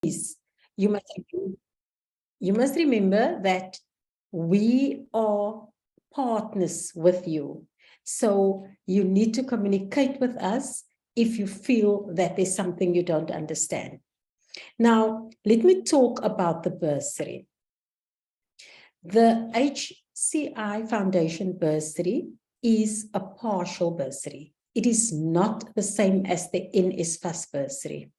you must remember that we are partners with you. So you need to communicate with us if you feel that there's something you don't understand. Now, let me talk about the bursary. The HCI Foundation bursary is a partial bursary. It is not the same as the NSFAS bursary.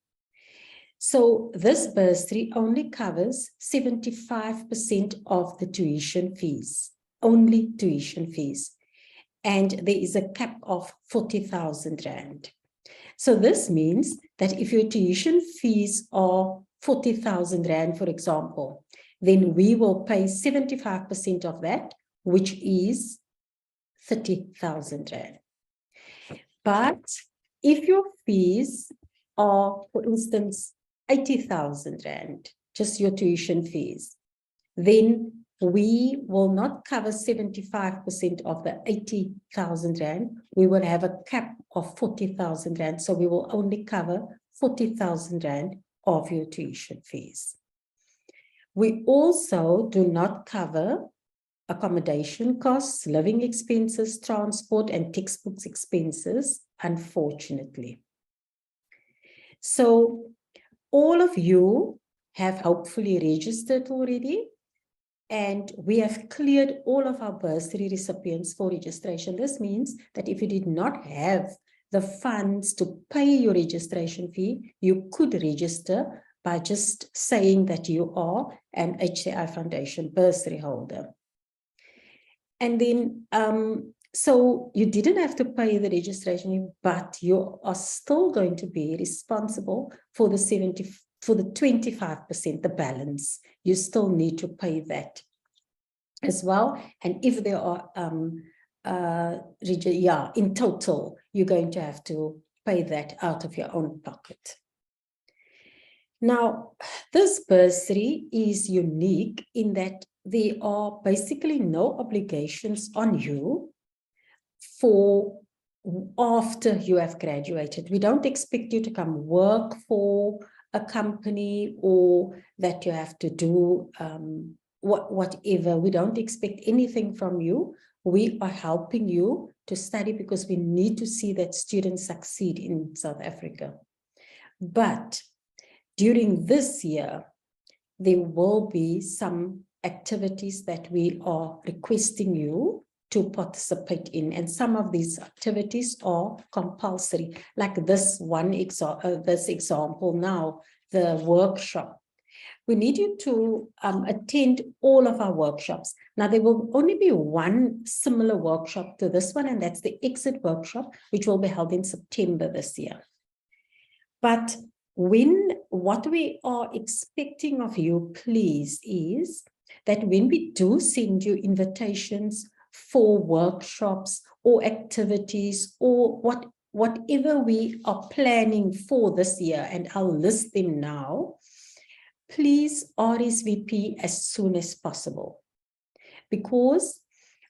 So this bursary only covers 75% of the tuition fees, only tuition fees. And there is a cap of 40,000 Rand. So this means that if your tuition fees are 40,000 Rand, for example, then we will pay 75% of that, which is 30,000 Rand. But if your fees are, for instance, 80,000 Rand, just your tuition fees, then we will not cover 75% of the 80,000 Rand. We will have a cap of 40,000 Rand. So we will only cover 40,000 Rand of your tuition fees. We also do not cover accommodation costs, living expenses, transport, and textbooks expenses, unfortunately. So all of you have hopefully registered already, and we have cleared all of our bursary recipients for registration. This means that if you did not have the funds to pay your registration fee, you could register by just saying that you are an HCI Foundation bursary holder. And then, so you didn't have to pay the registration fee, but you are still going to be responsible for the 25%, the balance. You still need to pay that as well. And if there are, in total, you're going to have to pay that out of your own pocket. Now, this bursary is unique in that there are basically no obligations on you for after you have graduated. We don't expect you to come work for a company or that you have to do whatever. We don't expect anything from you. We are helping you to study because we need to see that students succeed in South Africa. But during this year, there will be some activities that we are requesting you to participate in. And some of these activities are compulsory, like this one example now, the workshop. We need you to attend all of our workshops. Now, there will only be one similar workshop to this one, and that's the exit workshop, which will be held in September this year. But what we are expecting of you, please, is that when we do send you invitations for workshops or activities or whatever we are planning for this year, and I'll list them now, please RSVP as soon as possible, because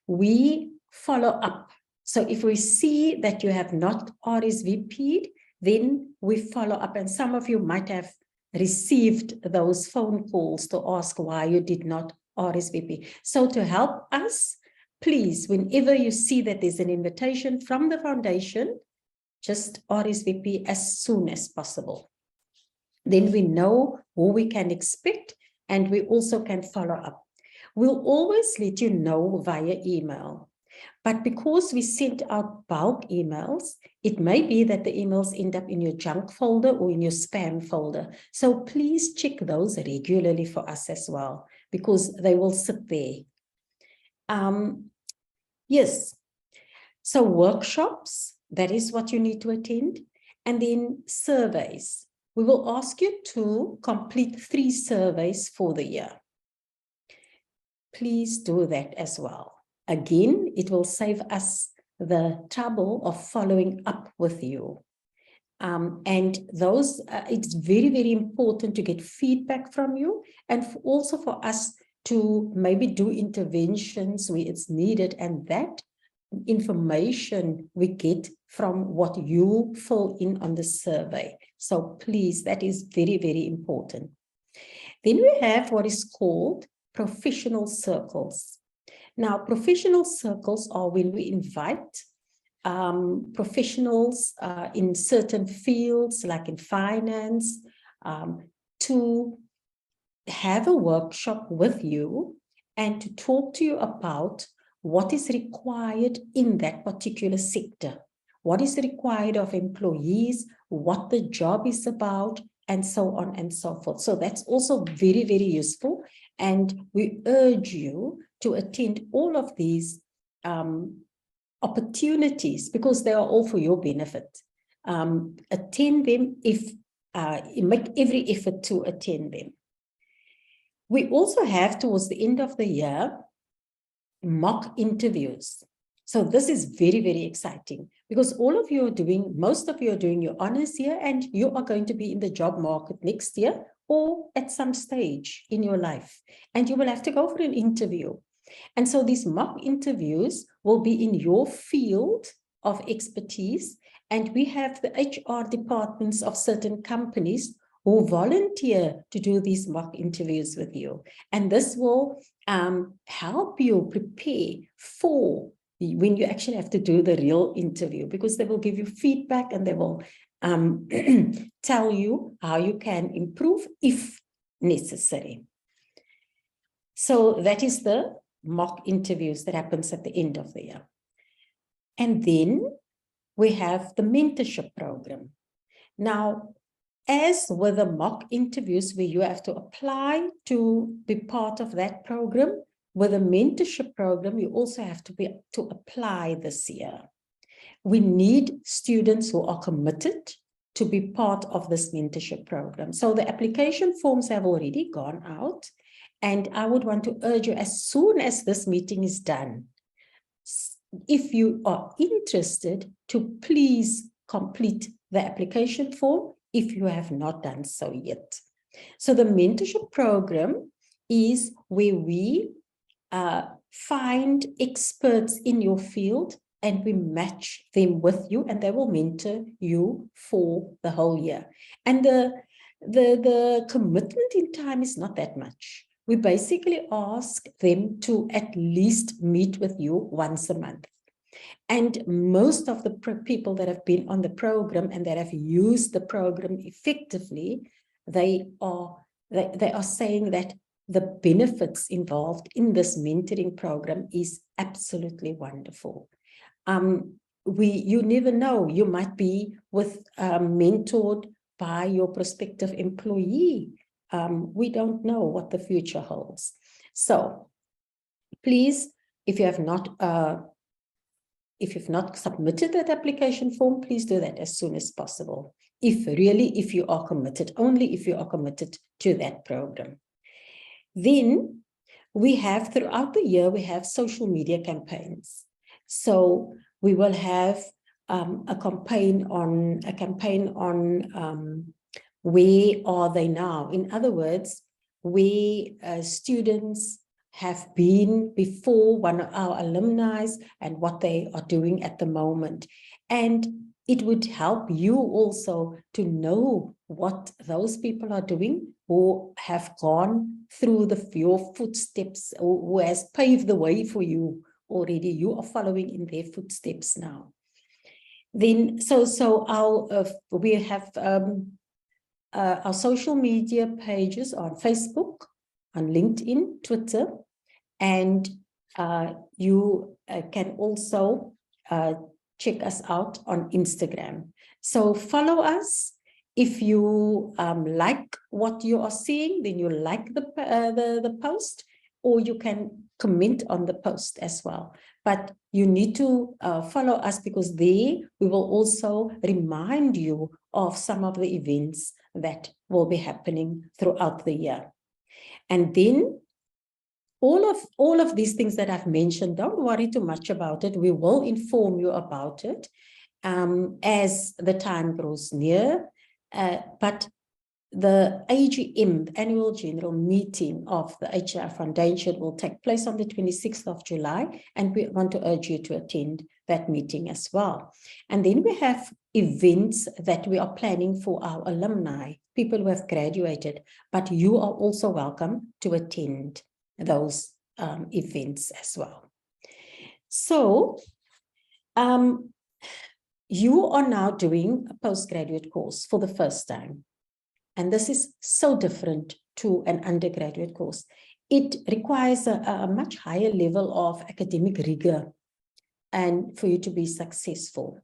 we follow up. So if we see that you have not RSVP'd, then we follow up, and some of you might have received those phone calls to ask why you did not RSVP. So to help us, please, whenever you see that there's an invitation from the foundation, just RSVP as soon as possible. Then we know who we can expect, and we also can follow up. We'll always let you know via email. But because we sent out bulk emails, it may be that the emails end up in your junk folder or in your spam folder. So please check those regularly for us as well, because they will sit there. Yes, so workshops, that is what you need to attend. And then surveys. We will ask you to complete 3 surveys for the year. Please do that as well. Again, it will save us the trouble of following up with you. And those, it's very, very important to get feedback from you, and also for us to maybe do interventions where it's needed, and that information we get from what you fill in on the survey. So please, that is very, very important. Then we have what is called professional circles. Now, professional circles are when we invite professionals in certain fields, like in finance, to have a workshop with you and to talk to you about what is required in that particular sector, what is required of employees, what the job is about, and so on and so forth. So that's also very, very useful. And we urge you to attend all of these opportunities because they are all for your benefit. Attend them make every effort to attend them. We also have, towards the end of the year, mock interviews. So this is very, very exciting because most of you are doing your honors year and you are going to be in the job market next year or at some stage in your life. And you will have to go for an interview. And so these mock interviews will be in your field of expertise. And we have the HR departments of certain companies who volunteer to do these mock interviews with you. And this will help you prepare for when you actually have to do the real interview, because they will give you feedback and they will tell you how you can improve if necessary. So that is the mock interviews that happens at the end of the year. And then we have the mentorship program. Now, as with the mock interviews where you have to apply to be part of that program, with a mentorship program, you also have to apply this year. We need students who are committed to be part of this mentorship program. So the application forms have already gone out, and I would want to urge you, as soon as this meeting is done, if you are interested, to please complete the application form if you have not done so yet. So the mentorship program is where we find experts in your field and we match them with you, and they will mentor you for the whole year. And the commitment in time is not that much. We basically ask them to at least meet with you once a month. And most of the people that have been on the program and that have used the program effectively, they are saying that the benefits involved in this mentoring program is absolutely wonderful. You never know, you might be mentored by your prospective employee. We don't know what the future holds. So please, if you've not submitted that application form, please do that as soon as possible. If you are committed, only if you are committed to that program. Then we have, throughout the year, we have social media campaigns. So we will have a campaign on where are they now? In other words, where students have been before, one of our alumni, and what they are doing at the moment. And it would help you also to know what those people are doing who have gone through your footsteps, or who has paved the way for you already. You are following in their footsteps now. Then, we have our social media pages on Facebook, on LinkedIn, Twitter, and you can also check us out on Instagram. So follow us. If you like what you are seeing, then you like the post, or you can comment on the post as well. But you need to follow us, because there we will also remind you of some of the events that will be happening throughout the year. And then all of these things that I've mentioned, don't worry too much about it. We will inform you about it as the time grows near. But the AGM, the annual general meeting of the HCI Foundation, will take place on the 26th of July, and we want to urge you to attend that meeting as well. And then we have events that we are planning for our alumni people who have graduated, but you are also welcome to attend those events as well. So you are now doing a postgraduate course for the first time. And this is so different to an undergraduate course. It requires a much higher level of academic rigor and for you to be successful.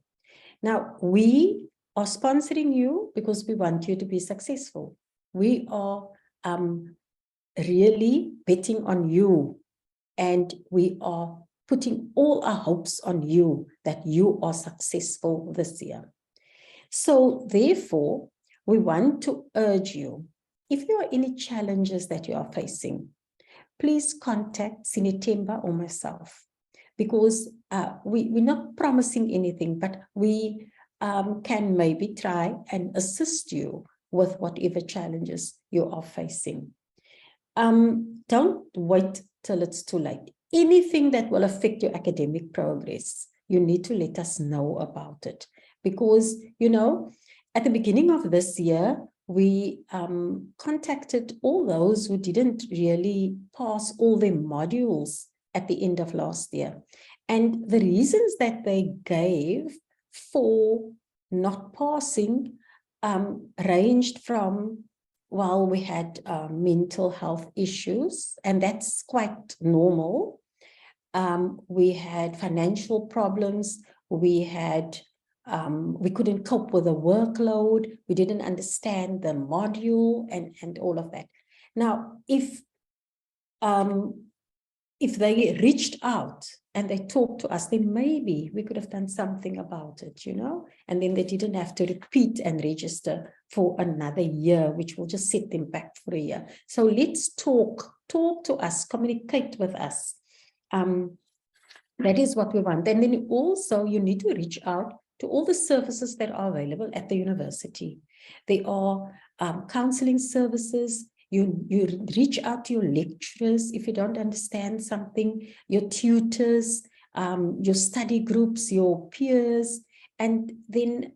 Now, we are sponsoring you because we want you to be successful. We are really betting on you, and we are putting all our hopes on you that you are successful this year. So therefore, we want to urge you, if there are any challenges that you are facing, please contact Sinetemba or myself, because we're not promising anything, but we can maybe try and assist you with whatever challenges you are facing. Don't wait till it's too late. Anything that will affect your academic progress, you need to let us know about it. Because, you know, at the beginning of this year, we contacted all those who didn't really pass all their modules at the end of last year. And the reasons that they gave for not passing ranged from, well, we had mental health issues, and that's quite normal. We had financial problems. We had we couldn't cope with the workload. We didn't understand the module and all of that. Now, if they reached out and they talked to us, then maybe we could have done something about it, you know, and then they didn't have to repeat and register for another year, which will just set them back for a year. So let's talk to us, communicate with us. That is what we want. And then also you need to reach out to all the services that are available at the university. There are counseling services. You reach out to your lecturers if you don't understand something, your tutors, your study groups, your peers. And then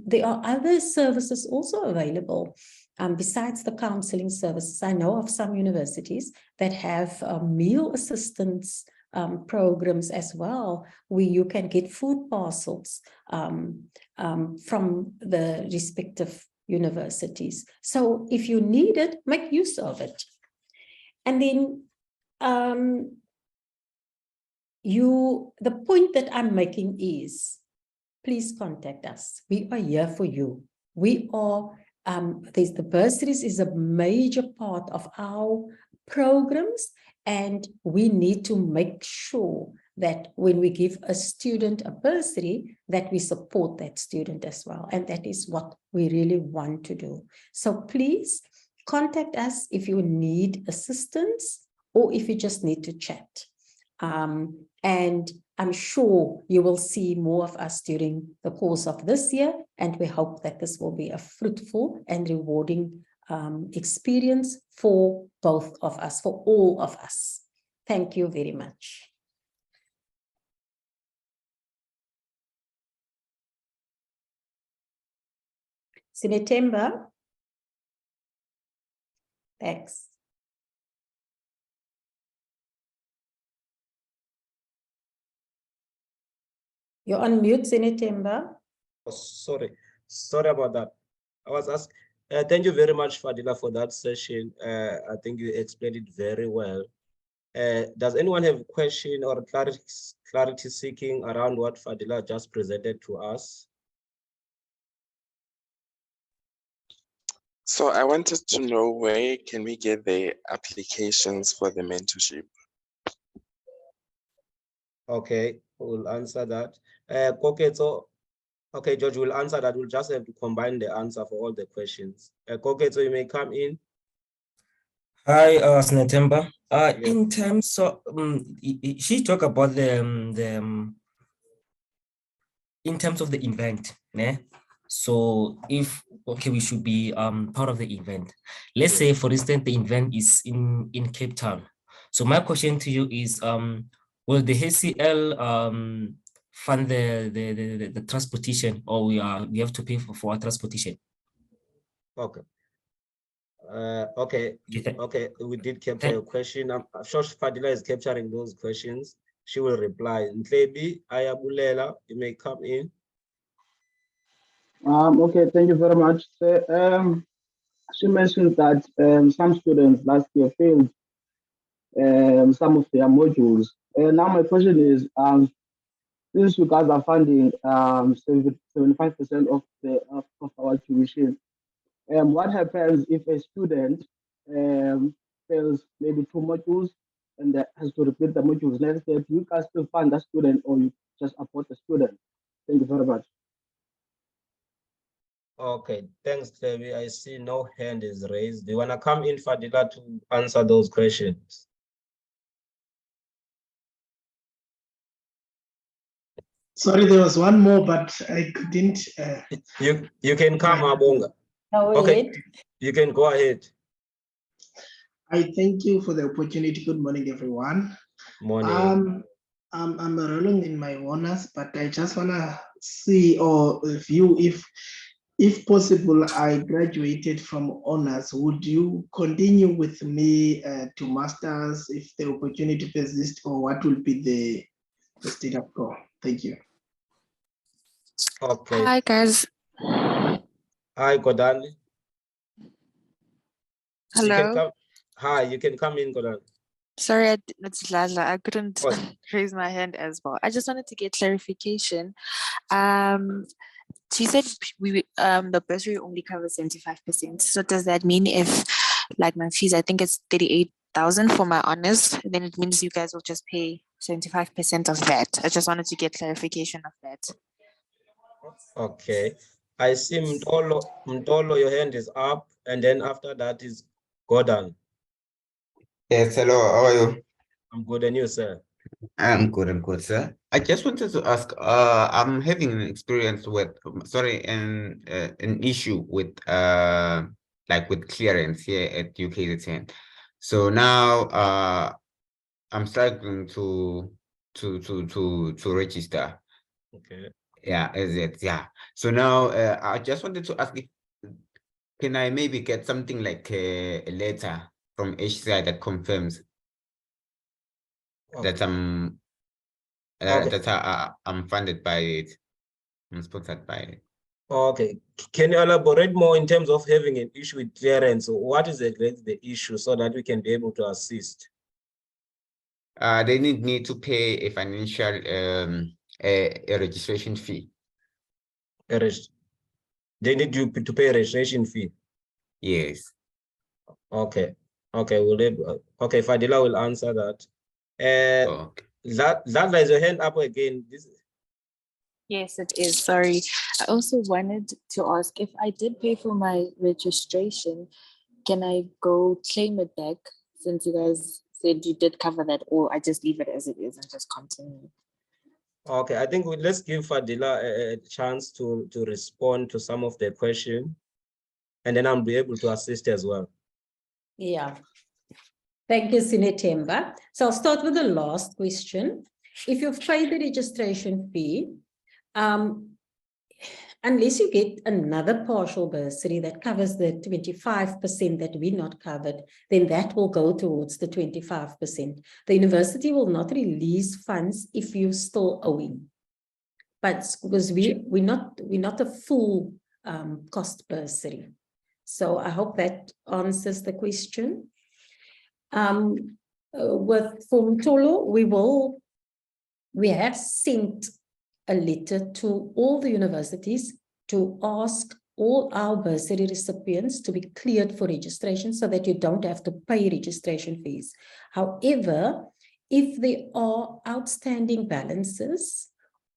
there are other services also available besides the counseling services. I know of some universities that have meal assistance programs as well, where you can get food parcels from the respective universities. So if you need it, make use of it. And then the point that I'm making is, please contact us. We are here for you. We are, the bursaries is a major part of our programs, and we need to make sure that when we give a student a bursary, that we support that student as well. And that is what we really want to do. So please contact us if you need assistance or if you just need to chat. And I'm sure you will see more of us during the course of this year. And we hope that this will be a fruitful and rewarding experience for both of us, for all of us. Thank you very much. Sinetemba. Thanks. You're on mute, Sinetemba. Oh, sorry about that. I was asked. Thank you very much, Fadila, for that session. I think you explained it very well. Does anyone have a question or clarity seeking around what Fadila just presented to us? So I wanted to know, where can we get the applications for the mentorship? Okay, we'll answer that. Okay, George will answer that. We'll just have to combine the answer for all the questions. So you may come in. Hi, Sinetemba. Yes. In terms of, she talked about in terms of the event, né? So if, okay, we should be part of the event. Let's say, for instance, the event is in Cape Town. So my question to you is, will the HCL fund the transportation, or we have to pay for our transportation? Okay. Okay, Okay. okay, we did capture your question. I'm sure Fadila is capturing those questions. She will reply. Ntlebi Ayabulela, you may come in. Okay, thank you very much. So, she mentioned that some students last year failed some of their modules. Now my question is, since you guys are funding 75% of our tuition, what happens if a student fails maybe 2 modules and has to repeat the modules next year? Do you guys still fund that student, or you just support the student? Thank you very much. Okay, thanks, Ntlebi. I see no hand is raised. Do you want to come in, Fadila, to answer those questions? Sorry, there was one more, but I couldn't. You can come, Abonga. Go Okay, ahead. you can go ahead. I thank you for the opportunity. Good morning, everyone. Morning. I'm enrolling in my honors, but I just wanna see or view if possible, I graduated from honors. Would you continue with me to masters if the opportunity persists, or what will be the state of go? Thank you. Okay. Hi guys. Hi, Godani. You can Hello. come. Hi, you can come in, Godani. Sorry, it's Lala. I couldn't What? raise my hand as well. I just wanted to get clarification. She said the bursary only covers 75%. So does that mean if, like, my fees, I think it's 38,000 for my honors, then it means you guys will just pay 75% of that? I just wanted to get clarification of that. Okay. I see Mtolo, your hand is up, and then after that is Gordon. Yes, hello, how are you? I'm good, and you, sir? I'm good, sir. I just wanted to ask, I'm having an experience with, an issue with, like with clearance here at UKZN. So now, I'm struggling to register. Okay. Yeah, is it? Yeah. So now, I just wanted to ask if, can I maybe get something like a letter from HCI that confirms that I'm I'm funded by it, I'm sponsored by it. Okay. Can you elaborate more in terms of having an issue with clearance? What is the issue so that we can be able to assist? They need me to pay a financial a registration fee. They need you to pay a registration fee. Yes. Okay. Okay, okay, Fadila will answer that. Okay. That is your hand up again. Yes, it is. Sorry. I also wanted to ask if I did pay for my registration, can I go claim it back since you guys said you did cover that, or I just leave it as it is and just continue? Okay, I think let's give Fadila a chance to respond to some of the questions, and then I'll be able to assist as well. Yeah. Thank you, Sinetemba. So I'll start with the last question. If you've paid the registration fee, unless you get another partial bursary that covers the 25% that we not covered, then that will go towards the 25%. The university will not release funds if you're still owing. But because we're not a full cost bursary. So I hope that answers the question. For Mtolo, we have sent a letter to all the universities to ask all our bursary recipients to be cleared for registration so that you don't have to pay registration fees. However, if there are outstanding balances,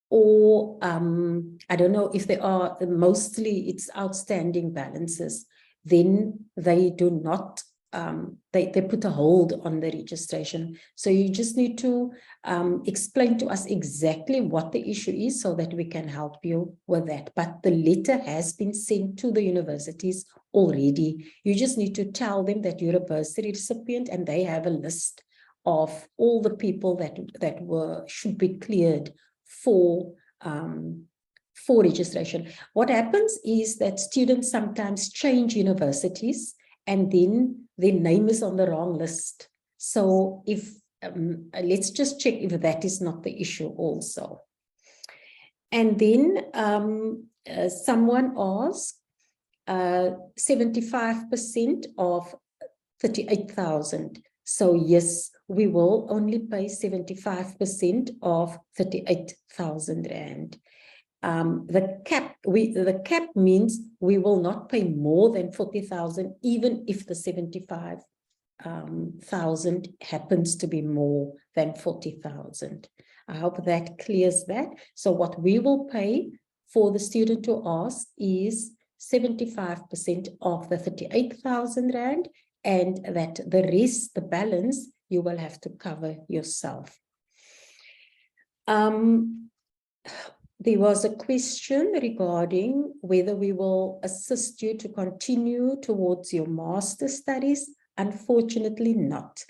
or I don't know if they are, mostly it's outstanding balances, then they do not, they put a hold on the registration. So you just need to explain to us exactly what the issue is so that we can help you with that. But the letter has been sent to the universities already. You just need to tell them that you're a bursary recipient and they have a list of all the people that should be cleared for registration. What happens is that students sometimes change universities and then their name is on the wrong list. So if, let's just check if that is not the issue also. And then someone asked 75% of 38,000. So yes, we will only pay 75% of 38,000 Rand. The cap means we will not pay more than 40,000, even if the 75,000 happens to be more than 40,000. I hope that clears that. So what we will pay for the student to ask is 75% of the 38,000 Rand, and that the rest, the balance, you will have to cover yourself. There was a question regarding whether we will assist you to continue towards your master studies. Unfortunately not.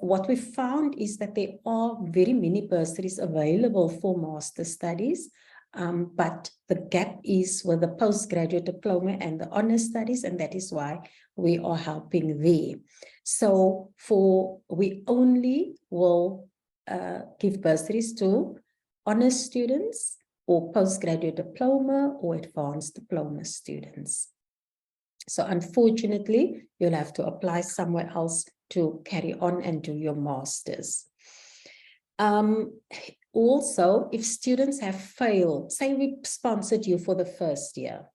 What we found is that there are very many bursaries available for master studies, but the gap is with the postgraduate diploma and the honor studies, and that is why we are helping there. So we only will give bursaries to honor students or postgraduate diploma or advanced diploma students. So unfortunately, you'll have to apply somewhere else to carry on and do your masters. Also, if students have failed, say we sponsored you for the first year,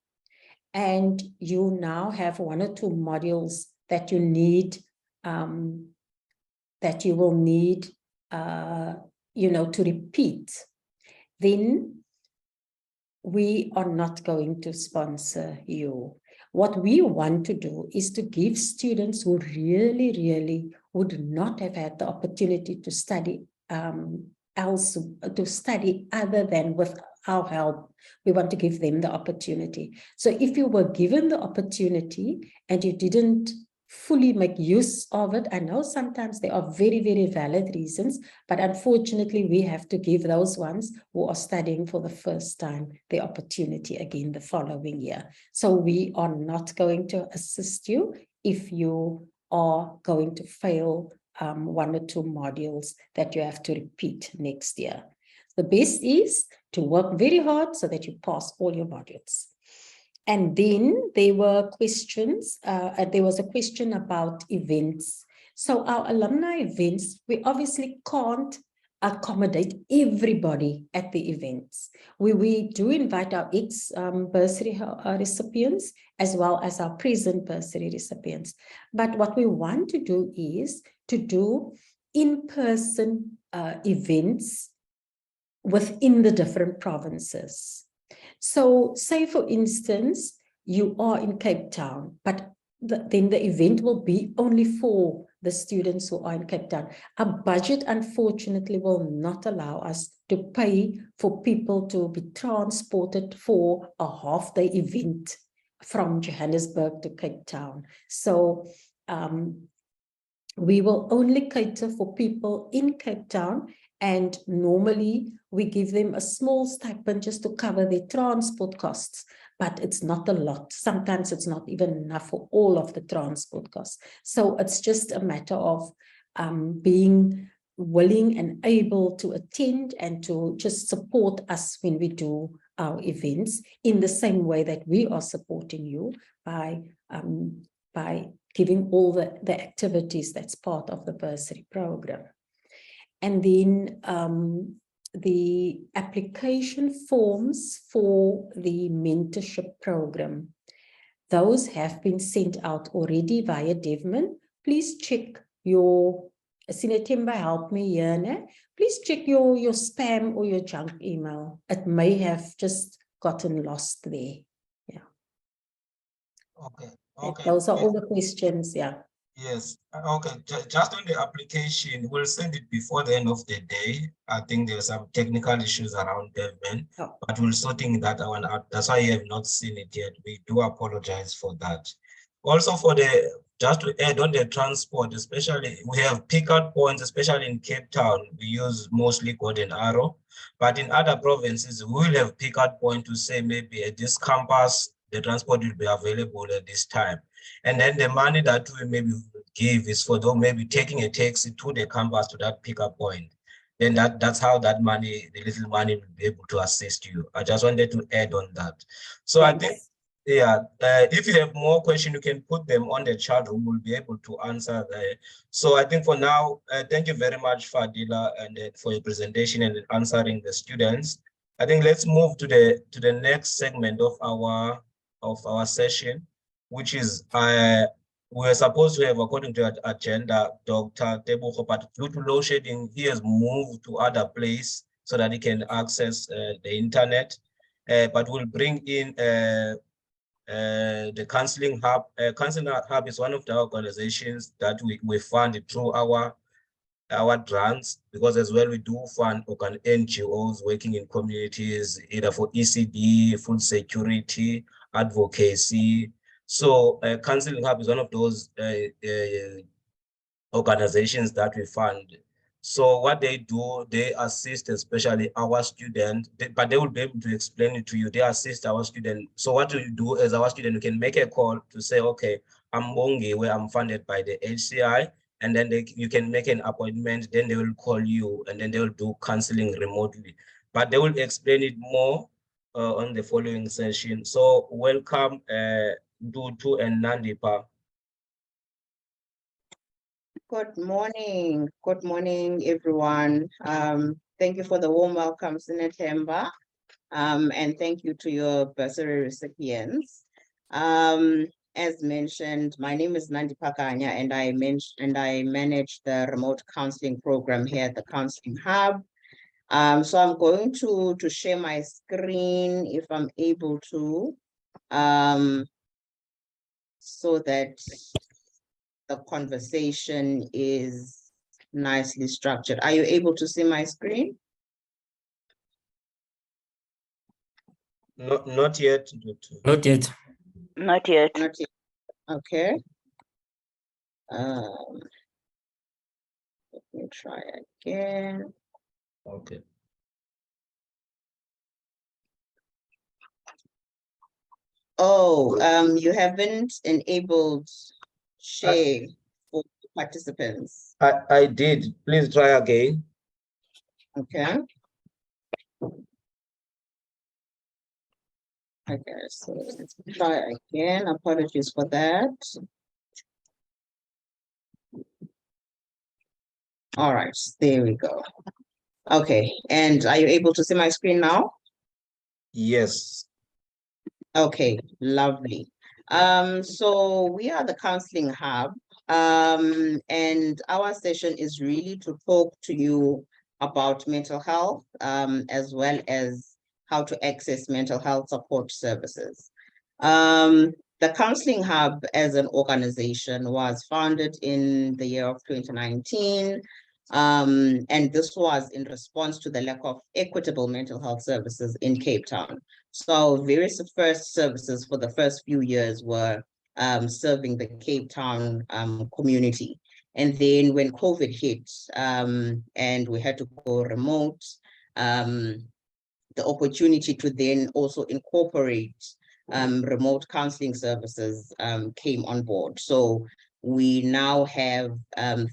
and you now have 1 or 2 modules that you need, that you will need, to repeat, then we are not going to sponsor you. What we want to do is to give students who really, really would not have had the opportunity to study other than with our help. We want to give them the opportunity. So if you were given the opportunity and you didn't fully make use of it, I know sometimes there are very, very valid reasons, but unfortunately we have to give those ones who are studying for the first time the opportunity again the following year. So we are not going to assist you if you are going to fail 1 or 2 modules that you have to repeat next year. The best is to work very hard so that you pass all your modules. And then there were questions, there was a question about events. So our alumni events, we obviously can't accommodate everybody at the events. We do invite our ex-bursary recipients as well as our present bursary recipients. But what we want to do is to do in-person events within the different provinces. So say, for instance, you are in Cape Town, but then the event will be only for the students who are in Cape Town. Our budget, unfortunately, will not allow us to pay for people to be transported for a half-day event from Johannesburg to Cape Town. So we will only cater for people in Cape Town, and normally we give them a small stipend just to cover their transport costs, but it's not a lot. Sometimes it's not even enough for all of the transport costs. So it's just a matter of being willing and able to attend and to just support us when we do our events in the same way that we are supporting you by giving all the activities that's part of the bursary program. And then the application forms for the mentorship program, those have been sent out already via Devman. Please check your, Sinetemba, help me here, ne? Please check your spam or your junk email. It may have just gotten lost there. Yeah. Okay. Those are all the questions, yeah. Yes, okay, just on the application, we'll send it before the end of the day. I think there's some technical issues around Devman, but we're sorting that one out. That's why you have not seen it yet. We do apologize for that. Also just to add on the transport, especially, we have pickup points, especially in Cape Town. We use mostly Golden Arrow, but in other provinces, we will have pickup point to say maybe at this campus, the transport will be available at this time. And then the money that we maybe give is for them maybe taking a taxi to the campus to that pickup point. Then that's how that money, the little money, will be able to assist you. I just wanted to add on that. So I think, yeah, if you have more questions, you can put them on the chat room. We'll be able to answer there. So I think for now, thank you very much, Fadila, and for your presentation and answering the students. I think let's move to the next segment of our session, which is we are supposed to have, according to our agenda, Dr. Tebogo, but due to load shedding, he has moved to other place so that he can access the internet. But we'll bring in the Counseling Hub. Counseling Hub is one of the organizations that we fund through our grants, because as well we do fund NGOs working in communities, either for ECD, food security, advocacy. So Counseling Hub is one of those organizations that we fund. So what they do, they assist especially our students, but they will be able to explain it to you. They assist our students. So what do you do as our student? You can make a call to say, okay, I'm Bongi, where I'm funded by the HCI, and then you can make an appointment, then they will call you, and then they will do counseling remotely. But they will explain it more on the following session. So welcome, Dutu and Nandipa. Good morning, everyone. Thank you for the warm welcome, Senator, and thank you to your bursary recipients. As mentioned, my name is Nandi Pakanya, and I manage the remote counseling program here at the Counseling Hub. So I'm going to share my screen if I'm able to, so that the conversation is nicely structured. Are you able to see my screen? Not yet. Not yet. Not yet. Not yet. Okay. Let me try again. Okay. Oh, you haven't enabled share for participants. I did. Please try again. Okay. Okay, so let's try again. Apologies for that. All right, there we go. Okay, and are you able to see my screen now? Yes. Okay, lovely. So we are the Counseling Hub, and our session is really to talk to you about mental health, as well as how to access mental health support services. The Counseling Hub as an organization was founded in the year of 2019, and this was in response to the lack of equitable mental health services in Cape Town. So various first services for the first few years were serving the Cape Town community. And then when COVID hit and we had to go remote, the opportunity to then also incorporate remote counseling services came on board. So we now have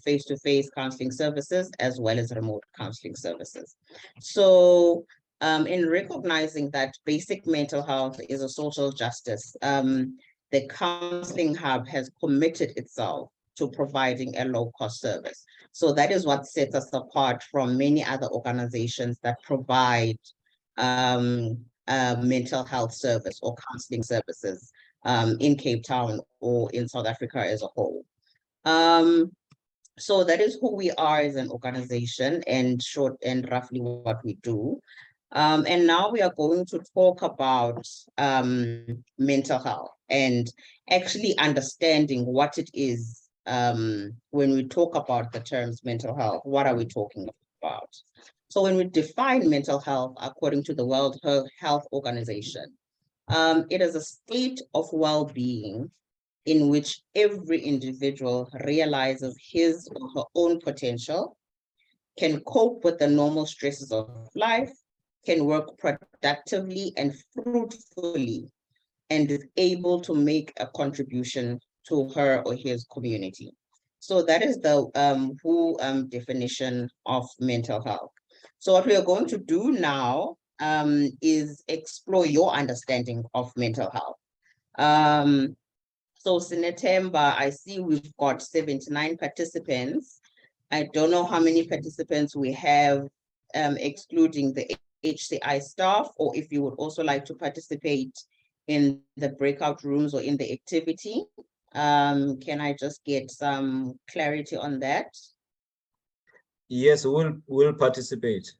face-to-face counseling services as well as remote counseling services. So in recognizing that basic mental health is a social justice, the Counseling Hub has committed itself to providing a low-cost service. So that is what sets us apart from many other organizations that provide mental health service or counseling services in Cape Town or in South Africa as a whole. So that is who we are as an organization, and short and roughly what we do. And now we are going to talk about mental health and actually understanding what it is when we talk about the terms mental health. What are we talking about? So when we define mental health according to the World Health Organization, it is a state of well-being in which every individual realizes his or her own potential, can cope with the normal stresses of life, can work productively and fruitfully, and is able to make a contribution to her or his community. So that is the WHO definition of mental health. So what we are going to do now is explore your understanding of mental health. So Sinetemba, I see we've got 79 participants. I don't know how many participants we have, excluding the HCI staff, or if you would also like to participate in the breakout rooms or in the activity. Can I just get some clarity on that? Yes, we'll participate.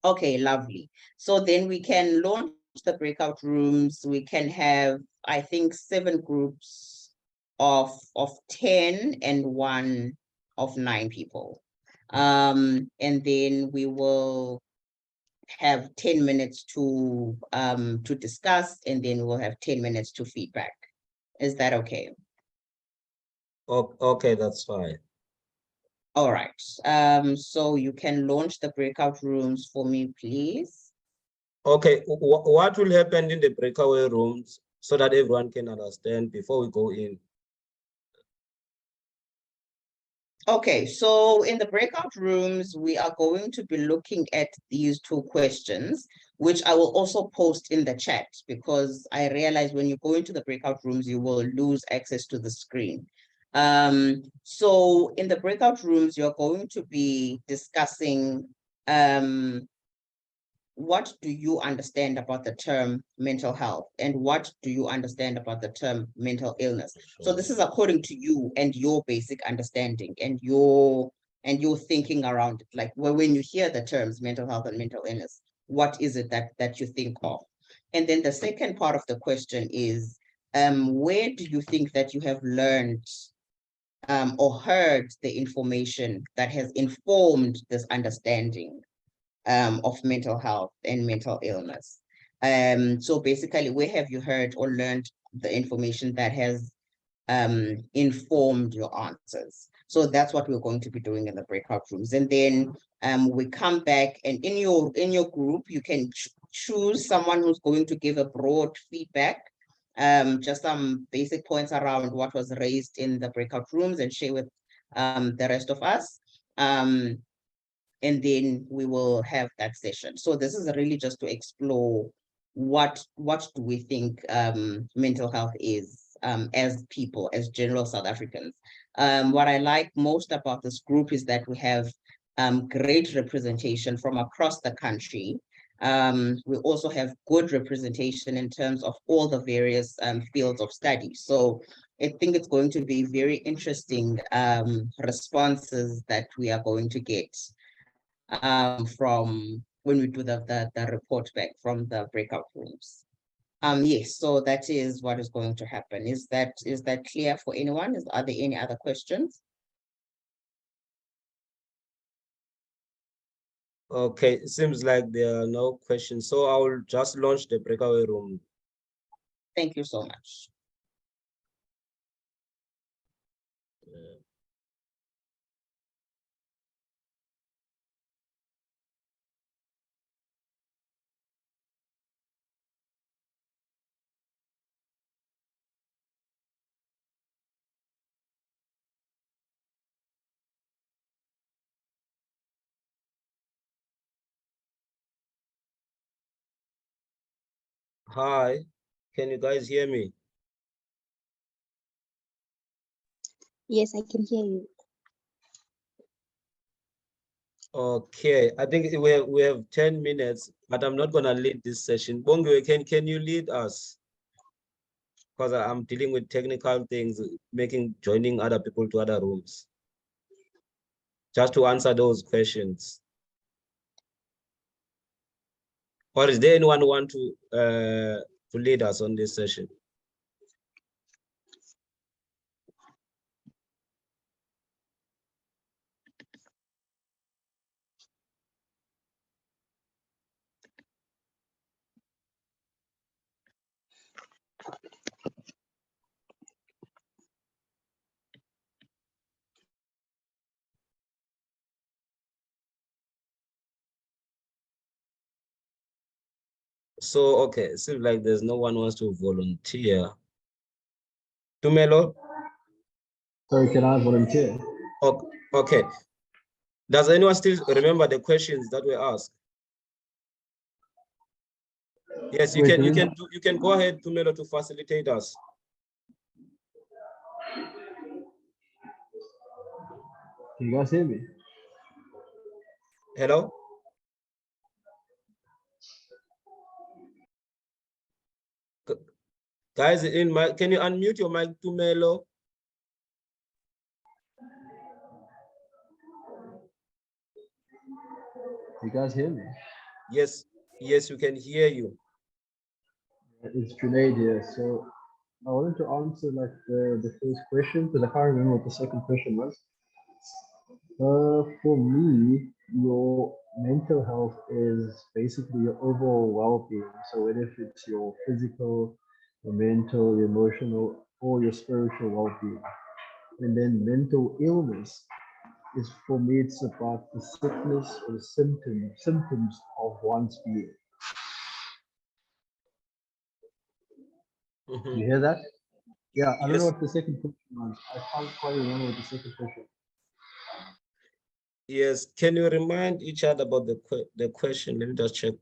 Okay, lovely. So then we can launch the breakout rooms. We can have, I think, 7 groups of 10 and 1 of 9 people. And then we will have 10 minutes to discuss, and then we'll have 10 minutes to feedback. Is that okay? Okay, that's fine. All right. So you can launch the breakout rooms for me, please. Okay, what will happen in the breakaway rooms so that everyone can understand before we go in? Okay, so in the breakout rooms, we are going to be looking at these 2 questions, which I will also post in the chat, because I realize when you go into the breakout rooms, you will lose access to the screen. So in the breakout rooms, you're going to be discussing what do you understand about the term mental health, and what do you understand about the term mental illness? So this is according to you and your basic understanding and your thinking around it. Like, when you hear the terms mental health and mental illness, what is it that you think of? And then the second part of the question is, where do you think that you have learned or heard the information that has informed this understanding of mental health and mental illness? So basically, where have you heard or learned the information that has informed your answers? So that's what we're going to be doing in the breakout rooms. And then we come back, and in your group, you can choose someone who's going to give a broad feedback, just some basic points around what was raised in the breakout rooms, and share with the rest of us. And then we will have that session. So this is really just to explore what do we think mental health is as people, as general South Africans. What I like most about this group is that we have great representation from across the country. We also have good representation in terms of all the various fields of study. So I think it's going to be very interesting responses that we are going to get from when we do the report back from the breakout rooms. Yes, so that is what is going to happen. Is that clear for anyone? Are there any other questions? Okay, it seems like there are no questions, so I will just launch the breakaway room. Thank you so much. Hi, can you guys hear me? Yes, I can hear you. Okay, I think we have 10 minutes, but I'm not gonna lead this session. Bongiwe, can you lead us? Because I'm dealing with technical things, joining other people to other rooms. Just to answer those questions. Or is there anyone who want to lead us on this session? So, okay, it seems like there's no one who wants to volunteer. Tumelo? Sorry, can I volunteer? Okay. Does anyone still remember the questions that were asked? Yes, you Wait, you can go ahead, Tumelo, to facilitate us. Can you guys hear me? Hello? Guys, can you unmute your mic, Tumelo? You guys hear me? Yes, we can hear you. It's Junaid here. So I wanted to answer like the first question because I can't remember what the second question was. For me, your mental health is basically your overall well-being. So whether if it's your physical, your mental, your emotional, or your spiritual well-being. And then mental illness is, for me, it's about the sickness or the symptoms of one's being. You hear that? Yeah, I don't know Yes. what the second question was. I can't quite remember what the second question. Yes, can you remind each other about the question? Let me just check.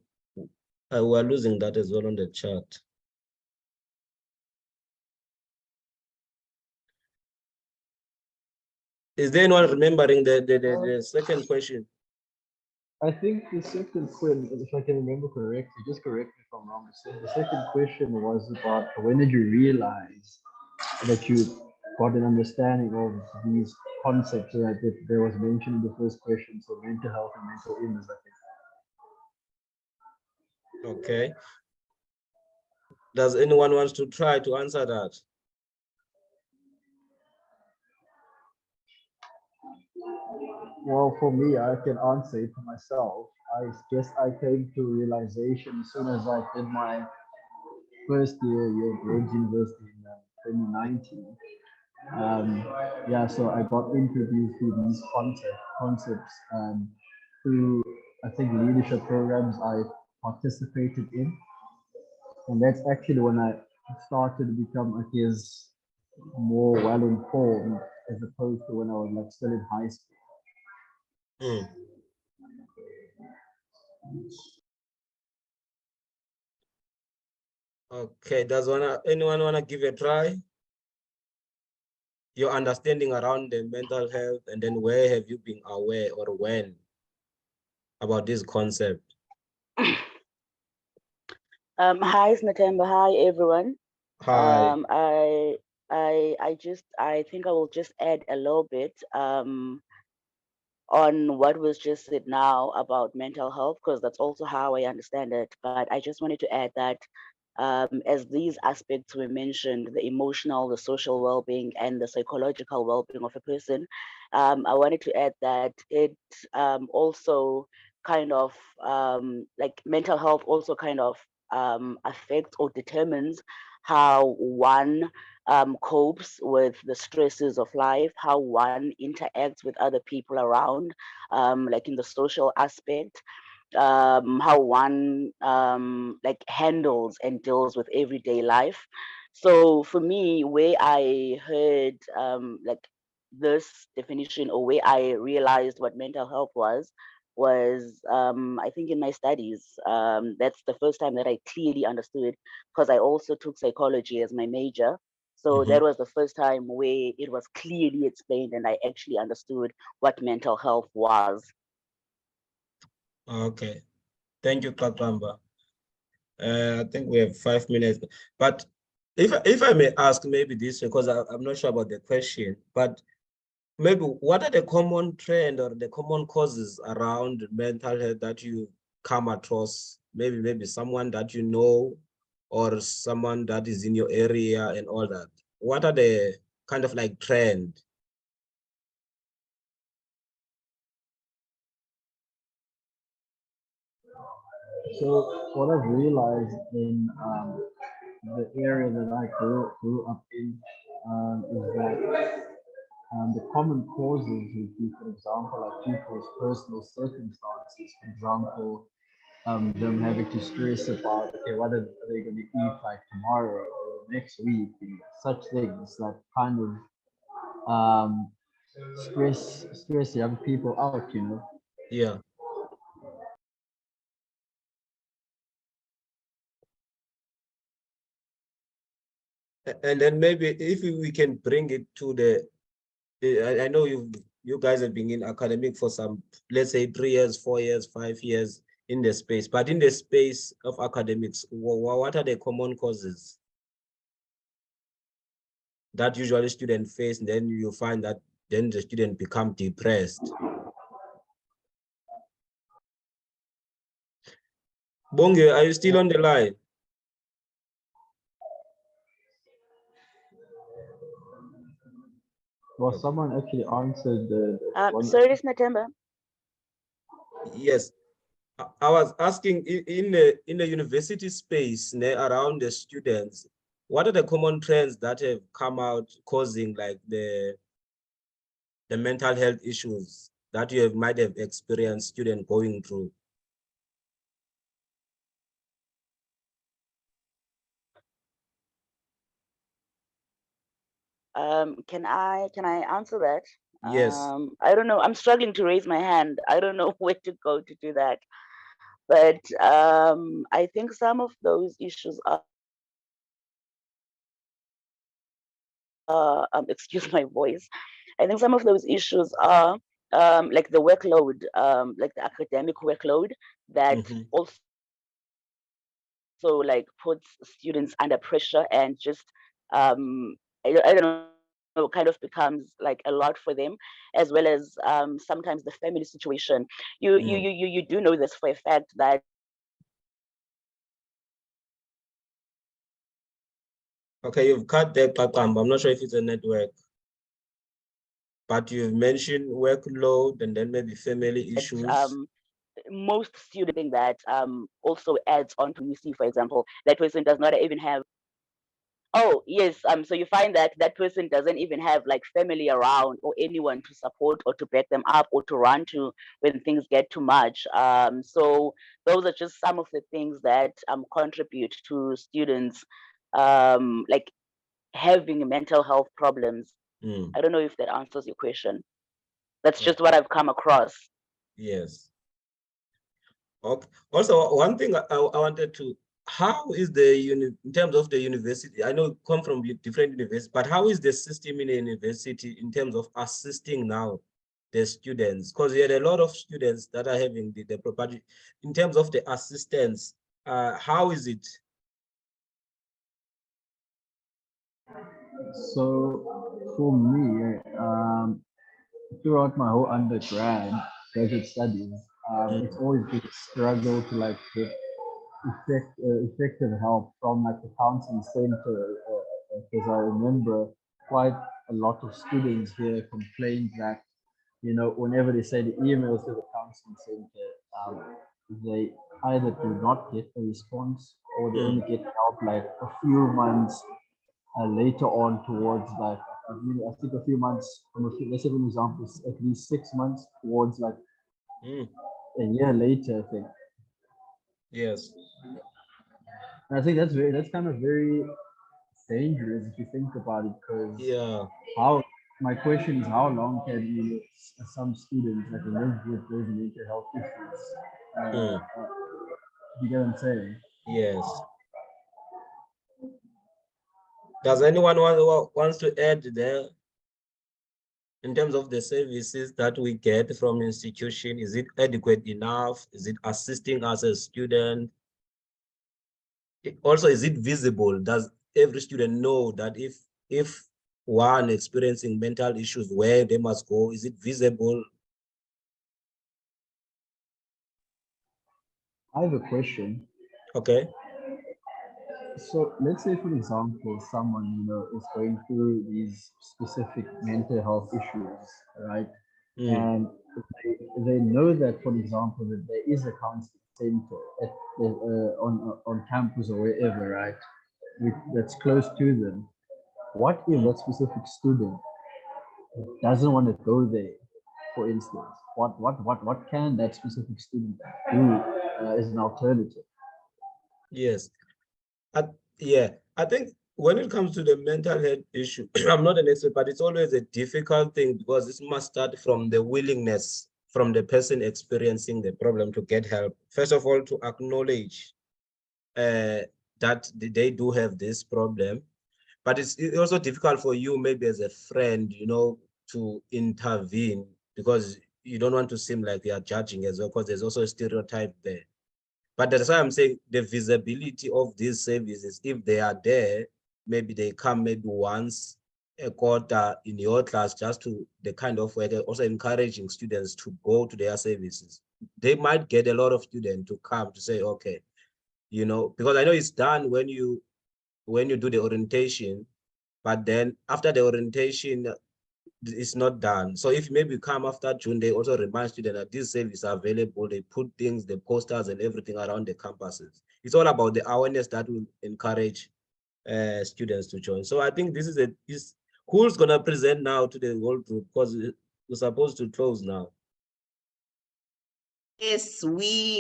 We're losing that as well on the chat. Is there anyone remembering the second question? I think the second question, if I can remember correctly, just correct me if I'm wrong. The second question was about when did you realize that you got an understanding of these concepts that there was mentioned in the first question, so mental health and mental illness, I think. Okay. Does anyone want to try to answer that? Well, for me, I can answer it for myself. I guess I came to realization as soon as I did my first year at Rhodes University in 2019. Yeah, so I got introduced to these concepts through, I think, leadership programs I participated in. And that's actually when I started to become, I guess, more well-informed as opposed to when I was like still in high school. Okay, does anyone want to give a try? Your understanding around the mental health, and then where have you been aware or when about this concept? Hi, Snatemba. Hi, everyone. Hi. I think I will just add a little bit on what was just said now about mental health, because that's also how I understand it. But I just wanted to add that as these aspects were mentioned, the emotional, the social well-being, and the psychological well-being of a person, I wanted to add that it also kind of like mental health also kind of affects or determines how one copes with the stresses of life, how one interacts with other people around, like in the social aspect, how one like handles and deals with everyday life. So for me, where I heard like this definition, or where I realized what mental health was I think in my studies. That's the first time that I clearly understood, because I also took psychology as my major. So that was the first time where it was clearly explained and I actually understood what mental health was. Okay, thank you, Kakamba. I think we have 5 minutes, but if I may ask maybe this, because I'm not sure about the question, but maybe what are the common trend or the common causes around mental health that you come across? Maybe someone that you know, or someone that is in your area and all that. What are the kind of like trend? So what I've realized in the area that I grew up in is that the common causes would be, for example, like people's personal circumstances. For example, them having to stress about, okay, what are they going to eat like tomorrow? Or next week, and such things that kind of stress young people out, you know. Yeah. And then maybe if we can bring it to I know you guys have been in academic for some, let's say 3 years, 4 years, 5 years in the space, but in the space of academics, what are the common causes that usually students face? And then you find that then the student become depressed. Bonge, are you still on the line? Well, someone actually answered the one. Sorry, Natemba. Yes, I was asking in the university space around the students, what are the common trends that have come out causing like the mental health issues that you might have experienced students going through? Can I answer that? Yes. I don't know. I'm struggling to raise my hand. I don't know where to go to do that. But I think some of those issues are, excuse my voice. I think some of those issues are like the workload, like the academic workload that also like puts students under pressure and just I don't know, kind of becomes like a lot for them, as well as sometimes the family situation. You do know this for a fact that Okay, you've cut the Kakamba. I'm not sure if it's a network, but you've mentioned workload and then maybe family issues. Most students think that also adds on to, you see, for example, that person does not even have, oh yes, so you find that that person doesn't even have like family around or anyone to support or to back them up or to run to when things get too much. So those are just some of the things that contribute to students like having mental health problems. I don't know if that answers your question. That's just what I've come across. Yes. Okay. Also, one thing I wanted to, how is the in terms of the university? I know you come from different universities, but how is the system in a university in terms of assisting now the students? Because you had a lot of students that are having the property. In terms of the assistance, how is it? So for me, throughout my whole undergrad graduate studies, it's always been a struggle to like get effective help from like the counseling center, because I remember quite a lot of students here complained that, you know, whenever they send emails to the counseling center, they either do not get a response or they only get help like a few months later on towards like, I think a few months, let's say for example, at least 6 months towards like a year later, I think. Yes. And I think that's kind of very dangerous if you think about it, because my question is, how long can some students like live with those mental health issues? You get what I'm saying? Yes. Does anyone wants to add there? In terms of the services that we get from institution, is it adequate enough? Is it assisting us as student? Also, is it visible? Does every student know that if one experiencing mental issues, where they must go? Is it visible? I have a question. Okay. So let's say, for example, someone is going through these specific mental health issues, right? And they know that, for example, that there is a counseling center at on campus or wherever, right? That's close to them. What if that specific student doesn't want to go there, for instance? What can that specific student do as an alternative? Yes. Yeah, I think when it comes to the mental health issue, I'm not an expert, but it's always a difficult thing because this must start from the willingness from the person experiencing the problem to get help. First of all, to acknowledge that they do have this problem, but it's also difficult for you, maybe as a friend, you know, to intervene because you don't want to seem like you are judging as well, because there's also a stereotype there. But that's why I'm saying the visibility of these services, if they are there, maybe they come maybe once a quarter in your class, just to the kind of work, also encouraging students to go to their services. They might get a lot of students to come to say, okay, you know, because I know it's done when you do the orientation, but then after the orientation, it's not done. So if maybe you come after June, they also remind students that these services are available. They put things, the posters and everything around the campuses. It's all about the awareness that will encourage students to join. So I think this is who's gonna present now to the whole group, because we're supposed to close now. Yes,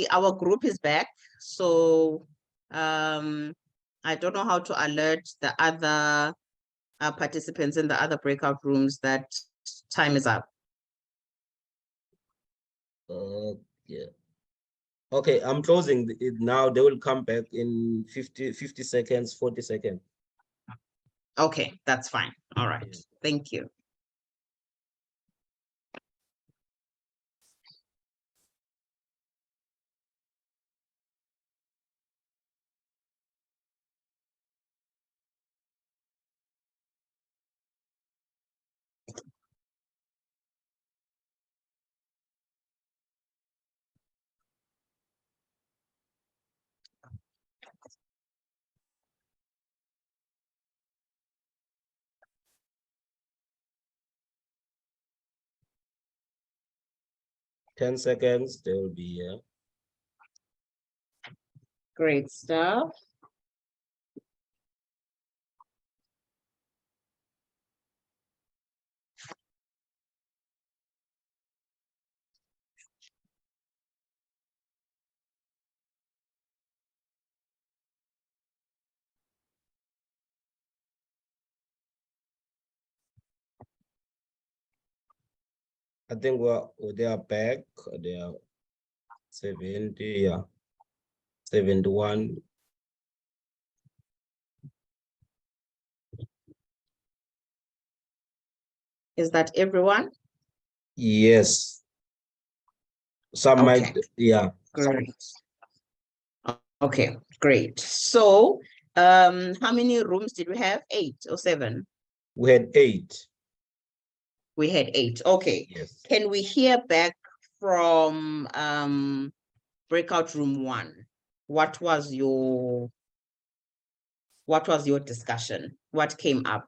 our group is back. So I don't know how to alert the other participants in the other breakout rooms that time is up. Yeah. Okay, I'm closing it now. They will come back in 50 seconds, 40 seconds. Okay, that's fine. All right. Thank you. Ten seconds, they will be here. Great stuff. I think they are back. They are 70, yeah, 71. Is that everyone? Yes. Some might, yeah. Great. Okay, great. So how many rooms did we have? 8 or 7? We had 8. We had 8. Okay. Yes. Can we hear back from breakout room 1? What was your discussion? What came up?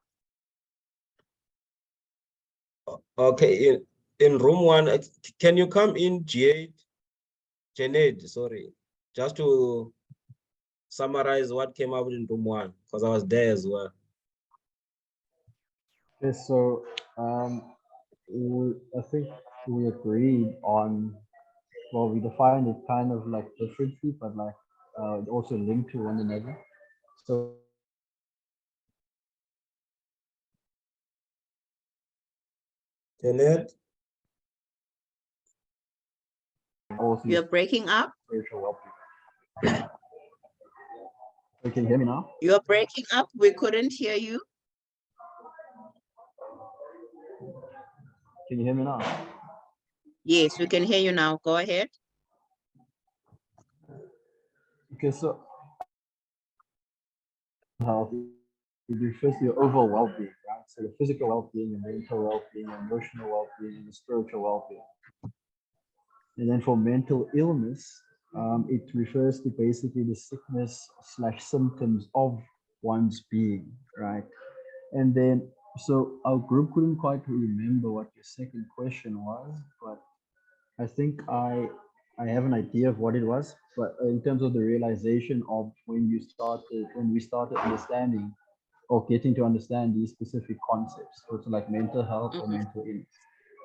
Okay, in room 1, can you come in, Janet, sorry, just to summarize what came up in room 1, because I was there as well. Okay, so I think we agreed on, well, we defined it kind of like differently, but like also linked to one another. So Janet? also You're breaking up. spiritual well-being. So can you hear me now? You're breaking up. We couldn't hear you. Can you hear me now? Yes, we can hear you now. Go ahead. Okay, so health, it refers to your overall well-being, right? So the physical well-being, your mental well-being, your emotional well-being, and the spiritual well-being. And then for mental illness, it refers to basically the sickness / symptoms of one's being, right? And then, so our group couldn't quite remember what your second question was, but I think I have an idea of what it was. But in terms of the realization of when we started understanding or getting to understand these specific concepts, so it's like mental health or mental illness.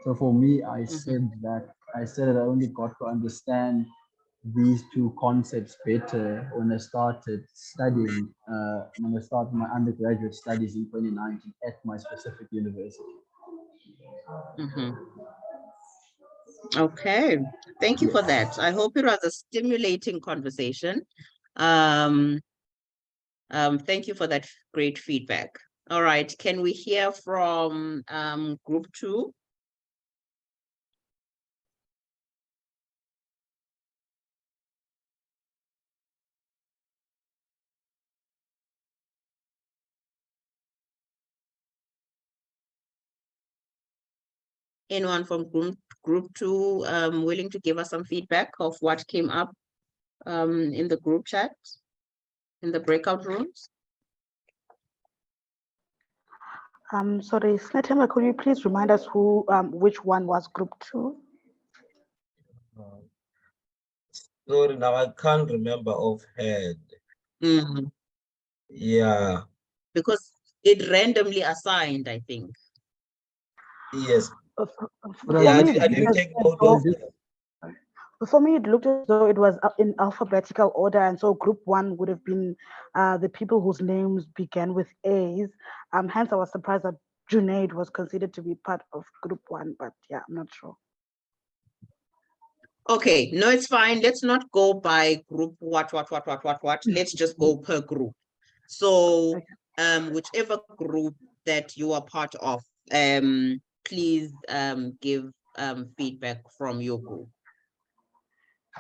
So for me, I said that I only got to understand these two concepts better when I started studying, when I started my undergraduate studies in 2019 at my specific university. Okay, thank you for Yes. that. I hope it was a stimulating conversation. Thank you for that great feedback. All right, can we hear from group 2? Anyone from group 2 willing to give us some feedback of what came up in the group chat, in the breakout rooms? Sorry, Snetema, could you please remind us who, which one was group 2? Sorry, now I can't remember offhand. Yeah. Because it randomly assigned, I think. Yes. For Yeah, me, I didn't take note of that. For me, it looked as though it was in alphabetical order, and so group 1 would have been the people whose names began with A's. Hence, I was surprised that Junaid was considered to be part of group 1, but yeah, I'm not sure. Okay, no, it's fine. Let's not go by group what. Let's just go per group. So whichever group that you are part of, please give feedback from your group.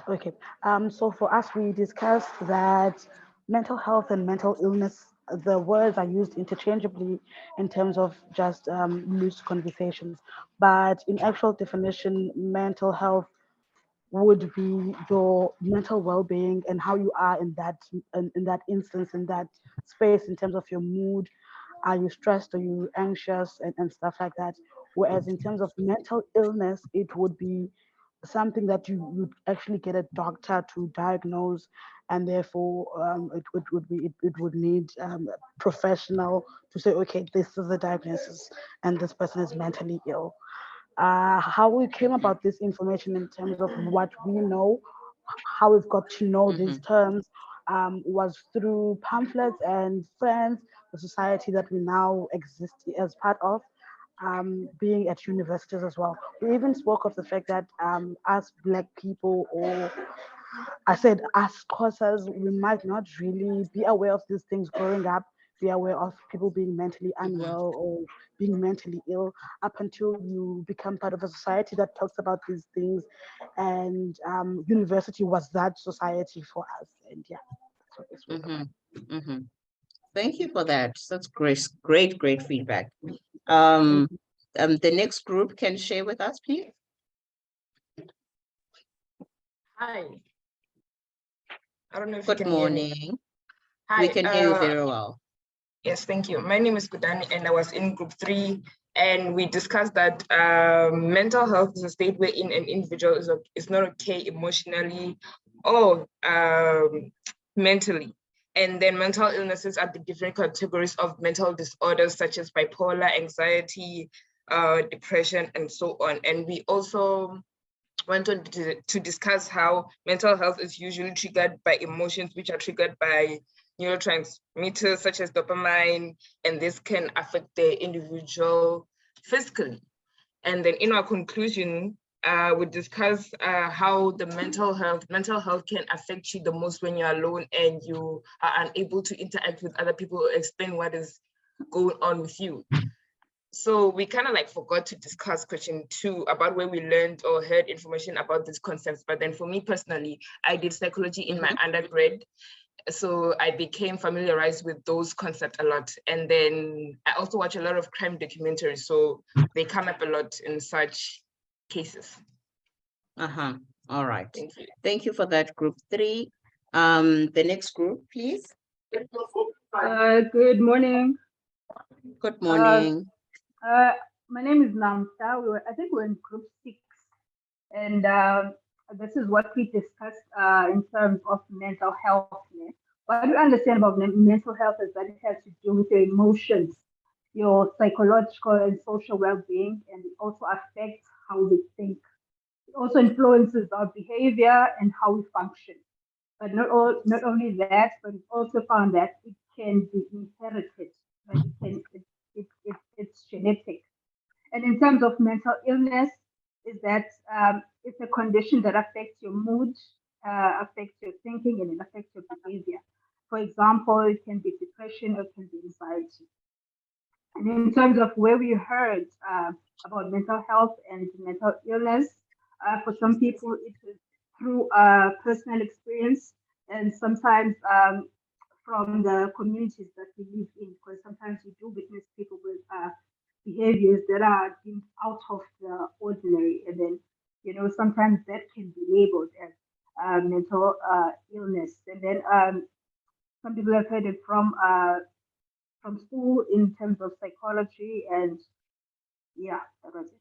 Okay, so for us, we discussed that mental health and mental illness, the words are used interchangeably in terms of just loose conversations, but in actual definition, mental health would be your mental well-being and how you are in that instance, in that space, in terms of your mood. Are you stressed? Are you anxious? And stuff like that. Whereas in terms of mental illness, it would be something that you would actually get a doctor to diagnose, and therefore it would need professional to say, okay, this is the diagnosis and this person is mentally ill. How we came about this information in terms of what we know, how we've got to know these terms, was through pamphlets and friends, the society that we now exist as part of, being at universities as well. We even spoke of the fact that us Black people, or I said us Xhosas, we might not really be aware of these things growing up, be aware of people being mentally unwell or being mentally ill up until you become part of a society that talks about these things. And university was that society for us. And yeah, that's what this was about. Thank you for that. That's great feedback. The next group can share with us, please. Hi. I don't know if Good you can hear me. morning. Hi, We can hear you very well. Yes, thank you. My name is Kudani and I was in group 3, and we discussed that mental health is a state wherein an individual is not okay emotionally or mentally. And then mental illnesses are the different categories of mental disorders such as bipolar, anxiety, depression, and so on. And we also went on to discuss how mental health is usually triggered by emotions, which are triggered by neurotransmitters such as dopamine, and this can affect the individual physically. And then in our conclusion, we discuss how the mental health can affect you the most when you're alone and you are unable to interact with other people or explain what is going on with you. So we kind of like forgot to discuss question 2 about where we learned or heard information about these concepts. But then for me personally, I did psychology in my undergrad. So I became familiarized with those concepts a lot. And then I also watch a lot of crime documentaries. So they come up a lot in such cases. All right. Thank you. Thank you for that, group 3. The next group, please. Good morning. Good morning. My name is Namsa. I think we're in group 6, and this is what we discussed in terms of mental health. What we understand about mental health is that it has to do with your emotions, your psychological and social well-being, and it also affects how we think. also influences our behavior and how we function. But not only that, but it's also found that it can be inherited. Like it's genetic. And in terms of mental illness, is that it's a condition that affects your mood, affects your thinking, and it affects your behavior. For example, it can be depression or it can be anxiety. And in terms of where we heard about mental health and mental illness, for some people it is through personal experience and sometimes from the communities that we live in, because sometimes we do witness people with behaviors that are deemed out of the ordinary, and then sometimes that can be labeled as mental illness. And then some people have heard it from school in terms of psychology, and yeah, that was it.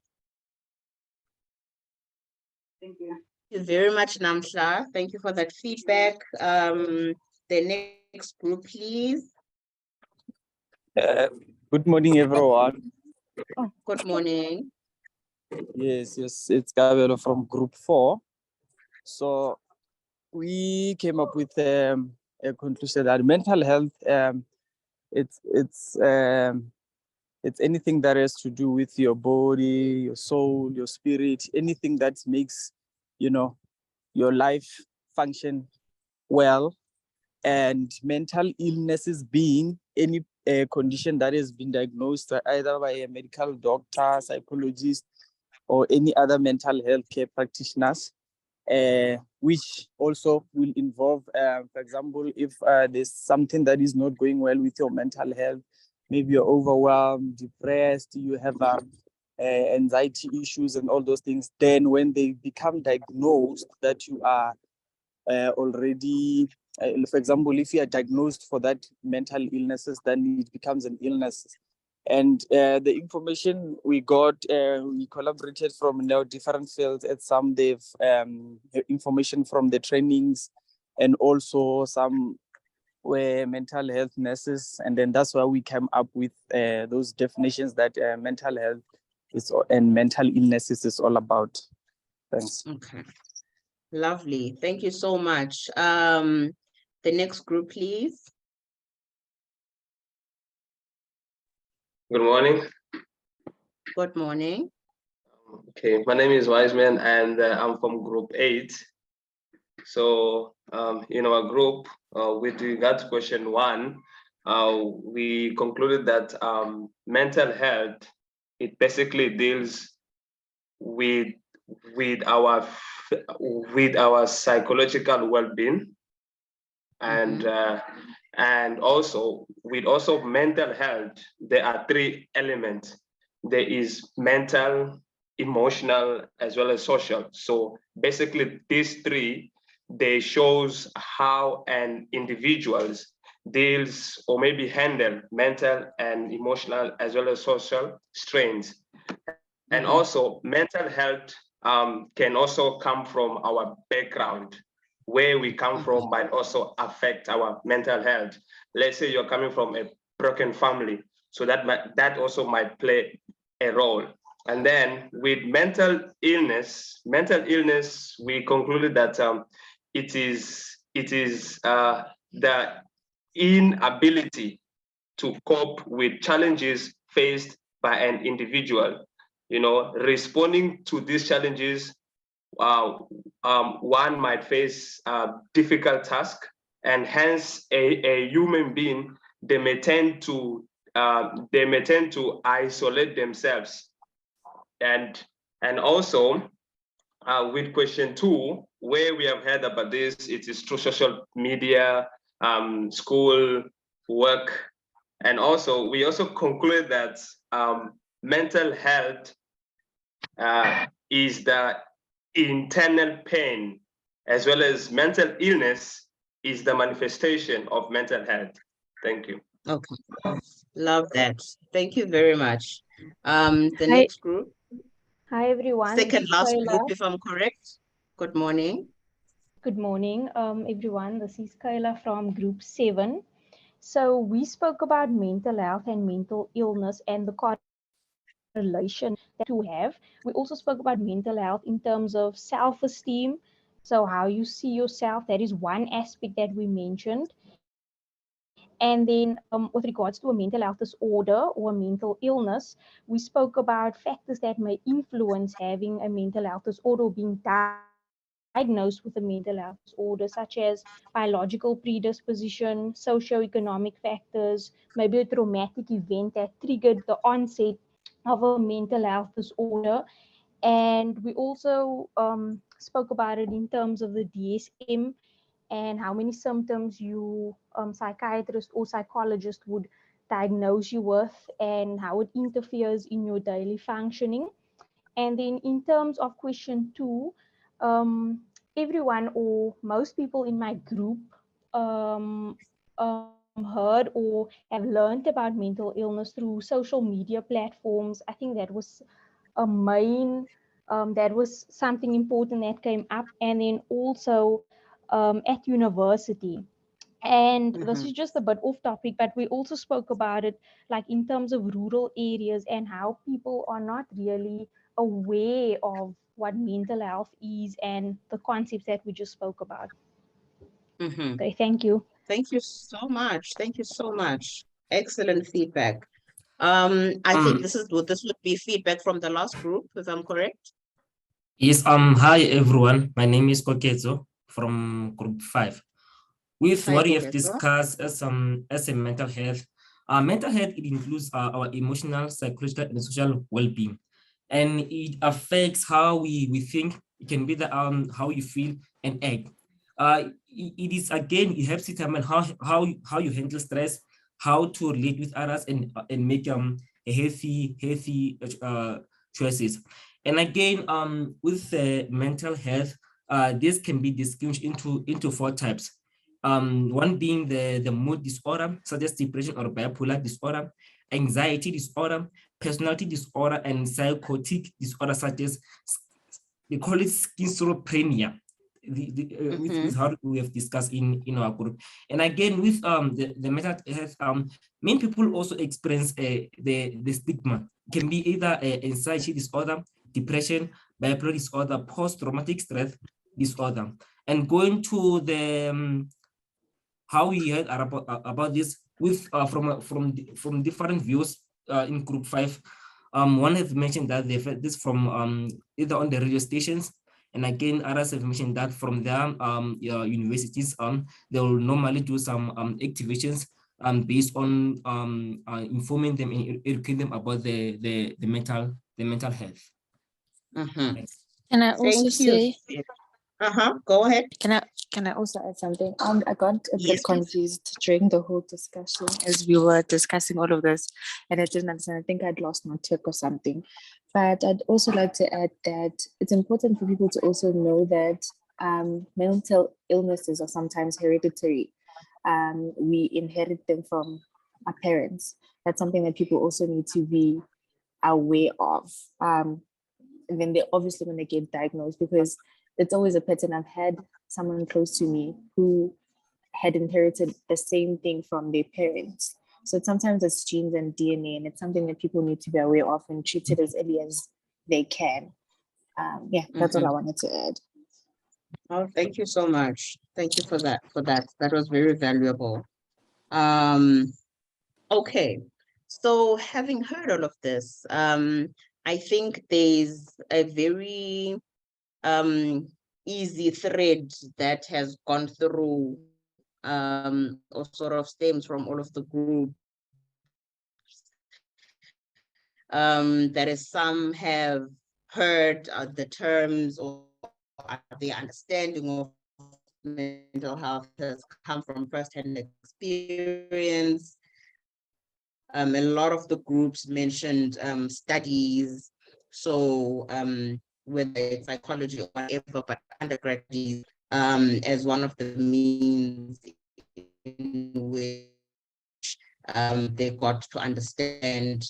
Thank you. Thank you very much, Namsha. Thank you for that feedback. The next group, please. Good morning, everyone. Oh, good morning. Yes, it's Gabelo from Group 4. So we came up with a conclusion that mental health, it's anything that has to do with your body, your soul, your spirit, anything that makes your life function well. And mental illnesses being any condition that has been diagnosed either by a medical doctor, psychologist, or any other mental health care practitioners, which also will involve, for example, if there's something that is not going well with your mental health, maybe you're overwhelmed, depressed, you have anxiety issues and all those things, then when they become diagnosed that you are already, for example, if you are diagnosed for that mental illnesses, then it becomes an illness. And the information we got, we collaborated from different fields. At some they've information from the trainings, and also some were mental health nurses. And then that's why we came up with those definitions that mental health and mental illnesses is all about. Thanks. Okay. Lovely. Thank you so much. The next group, please. Good morning. Good morning. Okay, my name is Wiseman and I'm from Group 8. So in our group, with regard to question 1, we concluded that mental health, it basically deals with our psychological well-being, and also with mental health, there are 3 elements. There is mental, emotional, as well as social. So basically these 3, they shows how an individuals deals or maybe handle mental and emotional as well as social strains. And also mental health can also come from our background. Where we come from might also affect our mental health. Let's say you're coming from a broken family, so that also might play a role. And then with mental illness, we concluded that it is the inability to cope with challenges faced by an individual. Responding to these challenges, one might face a difficult task, and hence a human being, they may tend to isolate themselves. And also with question 2, where we have heard about this, it is through social media, school, work, and also we also conclude that mental health is the internal pain, as well as mental illness is the manifestation of mental health. Thank you. Okay, love that. Thank you very much. The Hi. next group. Hi, everyone. This Second is last Kayla. group, if I'm correct. Good morning. Good morning, everyone. This is Kayla from Group 7. So we spoke about mental health and mental illness and the correlation that to have. We also spoke about mental health in terms of self-esteem. So how you see yourself, that is one aspect that we mentioned. And then with regards to a mental health disorder or a mental illness, we spoke about factors that may influence having a mental health disorder or being diagnosed with a mental health disorder, such as biological predisposition, socioeconomic factors, maybe a traumatic event that triggered the onset of a mental health disorder. And we also spoke about it in terms of the DSM and how many symptoms you psychiatrist or psychologist would diagnose you with and how it interferes in your daily functioning. And then in terms of question 2, everyone or most people in my group um, heard or have learned about mental illness through social media platforms. I think that was a main, that was something important that came up. And then also at university. And this is just a bit off topic, but we also spoke about it like in terms of rural areas and how people are not really aware of what mental health is and the concepts that we just spoke about. Okay, thank you. Thank you so much. Thank you so much. Excellent feedback. I think this would be feedback from the last group, if I'm correct. Yes, hi everyone. My name is Kokezo from Group 5. With Hi, what we have Kokezo. discussed as a mental health, it includes our emotional, psychological, and social well-being, and it affects how we think. It can be the how you feel and act. It is again, it helps determine how you handle stress, how to relate with others, and make a healthy choices. And again, with mental health, this can be distinguished into 4 types. One being the mood disorder, such as depression or bipolar disorder, anxiety disorder, personality disorder, and psychotic disorder, such as they call it schizophrenia. Which is how we have discussed in our group. And again, with the mental health, many people also experience the stigma. It can be either anxiety disorder, depression, bipolar disorder, post-traumatic stress disorder. And going to the how we heard about this with from different views in Group 5. One has mentioned that they've heard this from either on the radio stations, and again others have mentioned that from their universities. They will normally do some activations based on informing them and educating them about the mental health. Can I also say? Go ahead. Can I also add something? I got a bit confused during the whole discussion as we were discussing all of this, and I didn't understand. I think I'd lost my track or something. But I'd also like to add that it's important for people to also know that mental illnesses are sometimes hereditary. We inherit them from our parents. That's something that people also need to be aware of. And then when they get diagnosed, because it's always a pattern. I've had someone close to me who had inherited the same thing from their parents. So sometimes it's genes and DNA, and it's something that people need to be aware of and treat it as early as they can. That's all I wanted to add. Oh, thank you so much. Thank you for that. That was very valuable. Okay, so having heard all of this, I think there's a very easy thread that has gone through or sort of stems from all of the groups. That is, some have heard the terms or the understanding of mental health has come from firsthand experience. A lot of the groups mentioned studies, so whether it's psychology or whatever, but undergraduates as one of the means in which they got to understand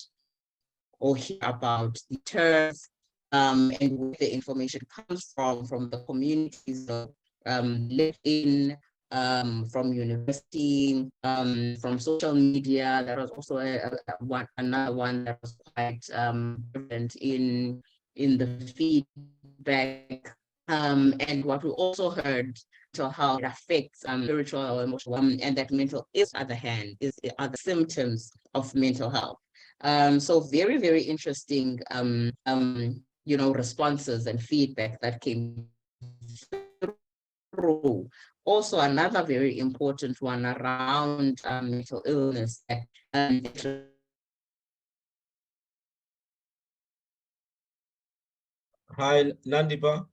or hear about the terms and where the information comes from the communities lived in, from university, from social media. There was also another one that was quite different in the feedback. And what we also heard, mental health affects spiritual or emotional, and that mental is, on the other hand, are the symptoms of mental health. So very, very interesting, responses and feedback that came through. Also, another very important one around mental illness. Hi, Nandipa.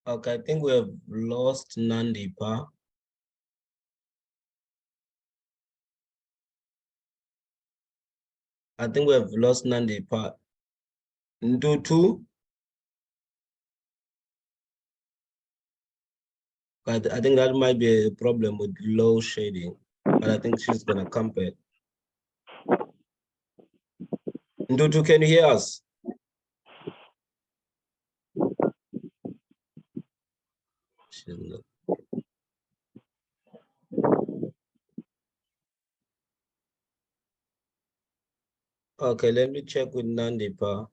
Okay, I think we have lost Nandipa. I think we have lost Nandipa. Ndutu. I think that might be a problem with low shading, but I think she's gonna come back. Ndutu, can you hear us? She's not. Okay, let me check with Nandipa.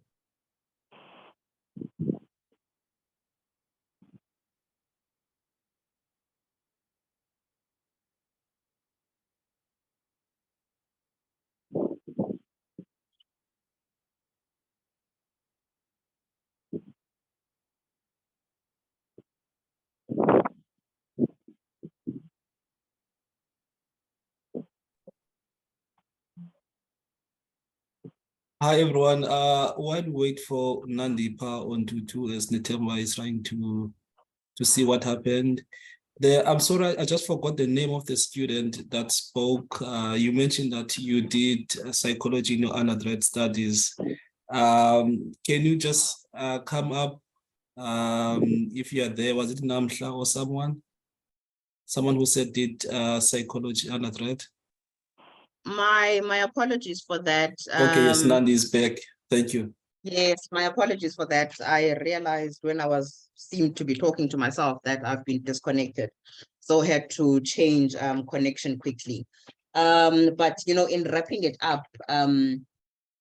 Hi everyone. While we wait for Nandipa on Tutu as Netemba is trying to see what happened. I'm sorry, I just forgot the name of the student that spoke. You mentioned that you did psychology in your undergrad studies. Can you just come up if you are there? Was it Namhla or someone? Someone who said did psychology undergrad? My apologies for that. Okay, yes, Nandi is back. Thank you. Yes, my apologies for that. I realized when I seemed to be talking to myself that I've been disconnected. So had to change connection quickly. But in wrapping it up,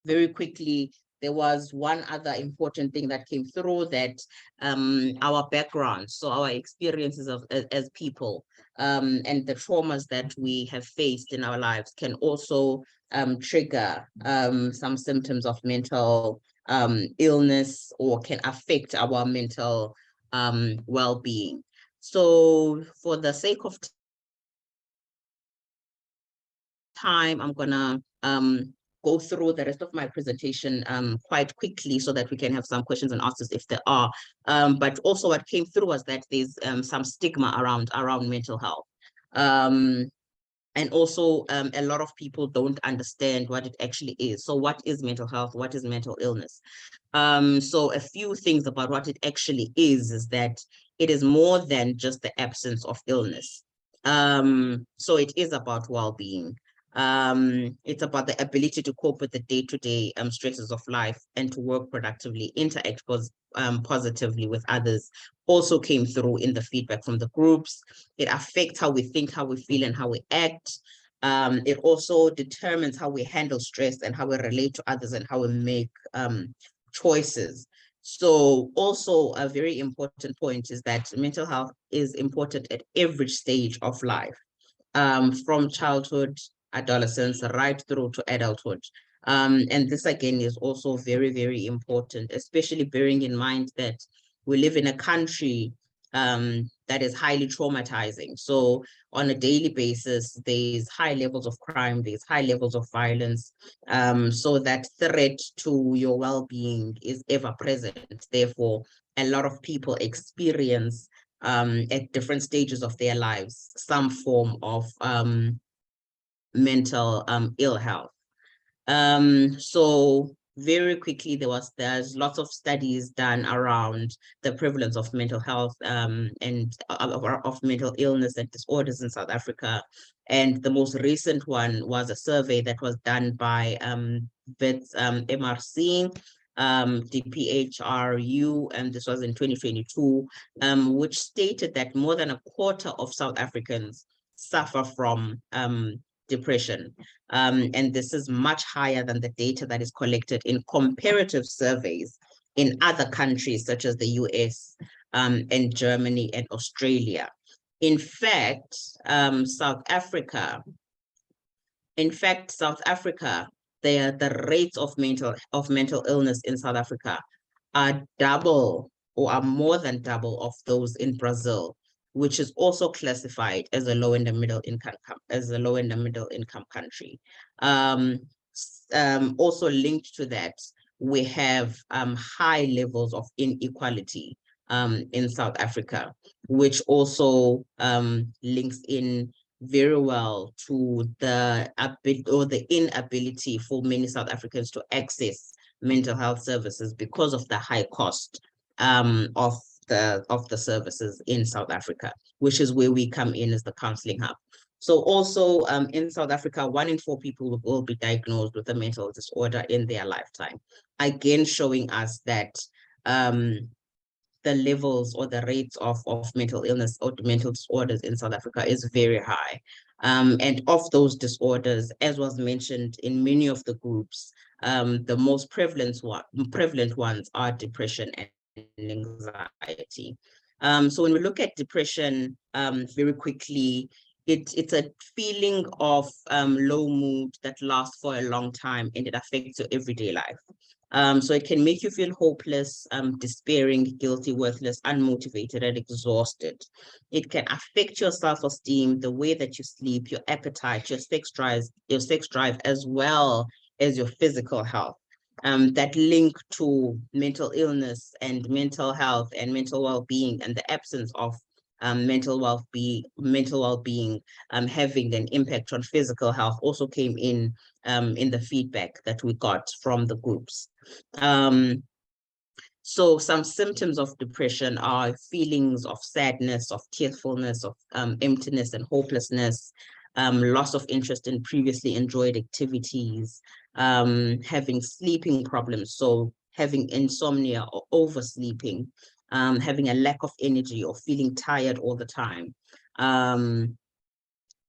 very quickly, there was one other important thing that came through, that our background, so our experiences as people, and the traumas that we have faced in our lives can also trigger some symptoms of mental illness, or can affect our mental well-being. So for the sake of time, I'm gonna go through the rest of my presentation quite quickly so that we can have some questions and answers if there are. But also what came through was that there's some stigma around mental health. And also a lot of people don't understand what it actually is. So what is mental health? What is mental illness? So a few things about what it actually is that it is more than just the absence of illness. So it is about well-being. It's about the ability to cope with the day-to-day stresses of life and to work productively, interact positively with others. Also came through in the feedback from the groups. It affects how we think, how we feel, and how we act. It also determines how we handle stress and how we relate to others and how we make choices. So also a very important point is that mental health is important at every stage of life, from childhood, adolescence, right through to adulthood. And this again is also very, very important, especially bearing in mind that we live in a country that is highly traumatizing. So on a daily basis, there's high levels of crime, there's high levels of violence. So that threat to your well-being is ever present. Therefore, a lot of people experience at different stages of their lives some form of mental ill health. So very quickly, there's lots of studies done around the prevalence of mental health and of mental illness and disorders in South Africa. And the most recent one was a survey that was done by VETS MRC. DPHRU, and this was in 2022, which stated that more than a quarter of South Africans suffer from depression. And this is much higher than the data that is collected in comparative surveys in other countries such as the US and Germany and Australia. In fact, South Africa, the rates of mental illness in South Africa are double or are more than double of those in Brazil, which is also classified as a low and the middle income country. Also linked to that, we have high levels of inequality in South Africa, which also links in very well to the inability for many South Africans to access mental health services because of the high cost of the services in South Africa, which is where we come in as the counseling hub. So also in South Africa, 1 in 4 people will be diagnosed with a mental disorder in their lifetime. Again, showing us that the levels or the rates of mental illness or mental disorders in South Africa is very high. And of those disorders, as was mentioned in many of the groups, the most prevalent ones are depression and anxiety. So when we look at depression very quickly, it's a feeling of low mood that lasts for a long time and it affects your everyday life. So it can make you feel hopeless, despairing, guilty, worthless, unmotivated, and exhausted. It can affect your self-esteem, the way that you sleep, your appetite, your sex drive, as well as your physical health. That link to mental illness and mental health and mental well-being and the absence of mental well-being having an impact on physical health also came in the feedback that we got from the groups. So some symptoms of depression are feelings of sadness, of tearfulness, of emptiness and hopelessness, loss of interest in previously enjoyed activities, having sleeping problems, so having insomnia or oversleeping, having a lack of energy or feeling tired all the time,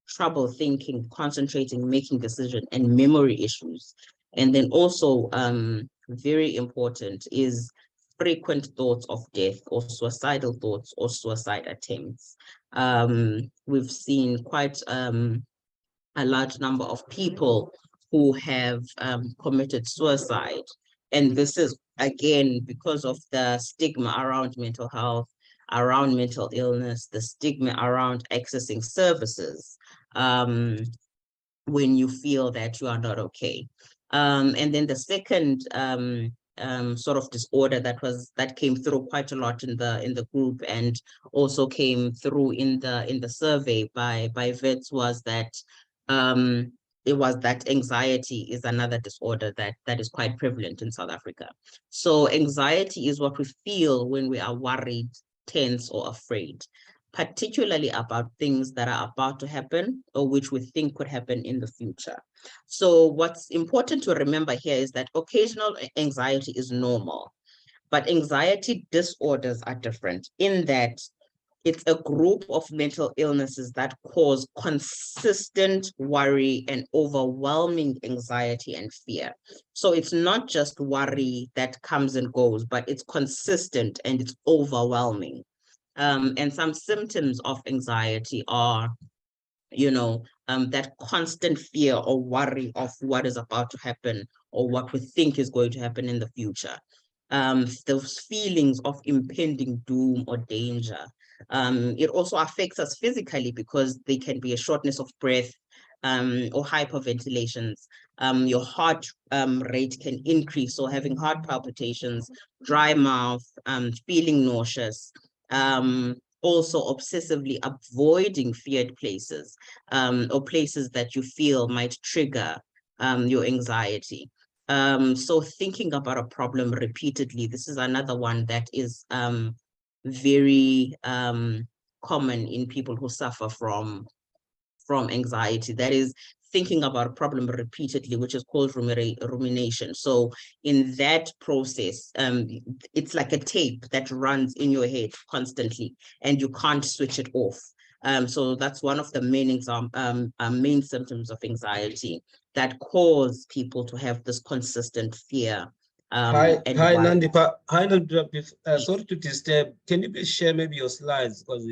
trouble thinking, concentrating, making decisions, and memory issues. And then also very important is frequent thoughts of death or suicidal thoughts or suicide attempts. We've seen quite a large number of people who have committed suicide. And this is, again, because of the stigma around mental health, around mental illness, the stigma around accessing services when you feel that you are not okay. And then the second sort of disorder that came through quite a lot in the group and also came through in the survey by vets was that anxiety is another disorder that is quite prevalent in South Africa. So anxiety is what we feel when we are worried, tense, or afraid, particularly about things that are about to happen or which we think could happen in the future. So what's important to remember here is that occasional anxiety is normal, but anxiety disorders are different in that it's a group of mental illnesses that cause consistent worry and overwhelming anxiety and fear. So it's not just worry that comes and goes, but it's consistent and it's overwhelming. And some symptoms of anxiety are, that constant fear or worry of what is about to happen or what we think is going to happen in the future. Those feelings of impending doom or danger. It also affects us physically because they can be a shortness of breath or hyperventilations. Your heart rate can increase, so having heart palpitations, dry mouth, feeling nauseous. Also obsessively avoiding feared places or places that you feel might trigger your anxiety. So thinking about a problem repeatedly, this is another one that is very common in people who suffer from anxiety. That is thinking about a problem repeatedly, which is called rumination. So in that process, it's like a tape that runs in your head constantly, and you can't switch it off. So that's one of the main main symptoms of anxiety that cause people to have this consistent fear. Hi, why- Nandipa. Hi, Nandipa. Sorry to disturb. Can you please share maybe your slides? Because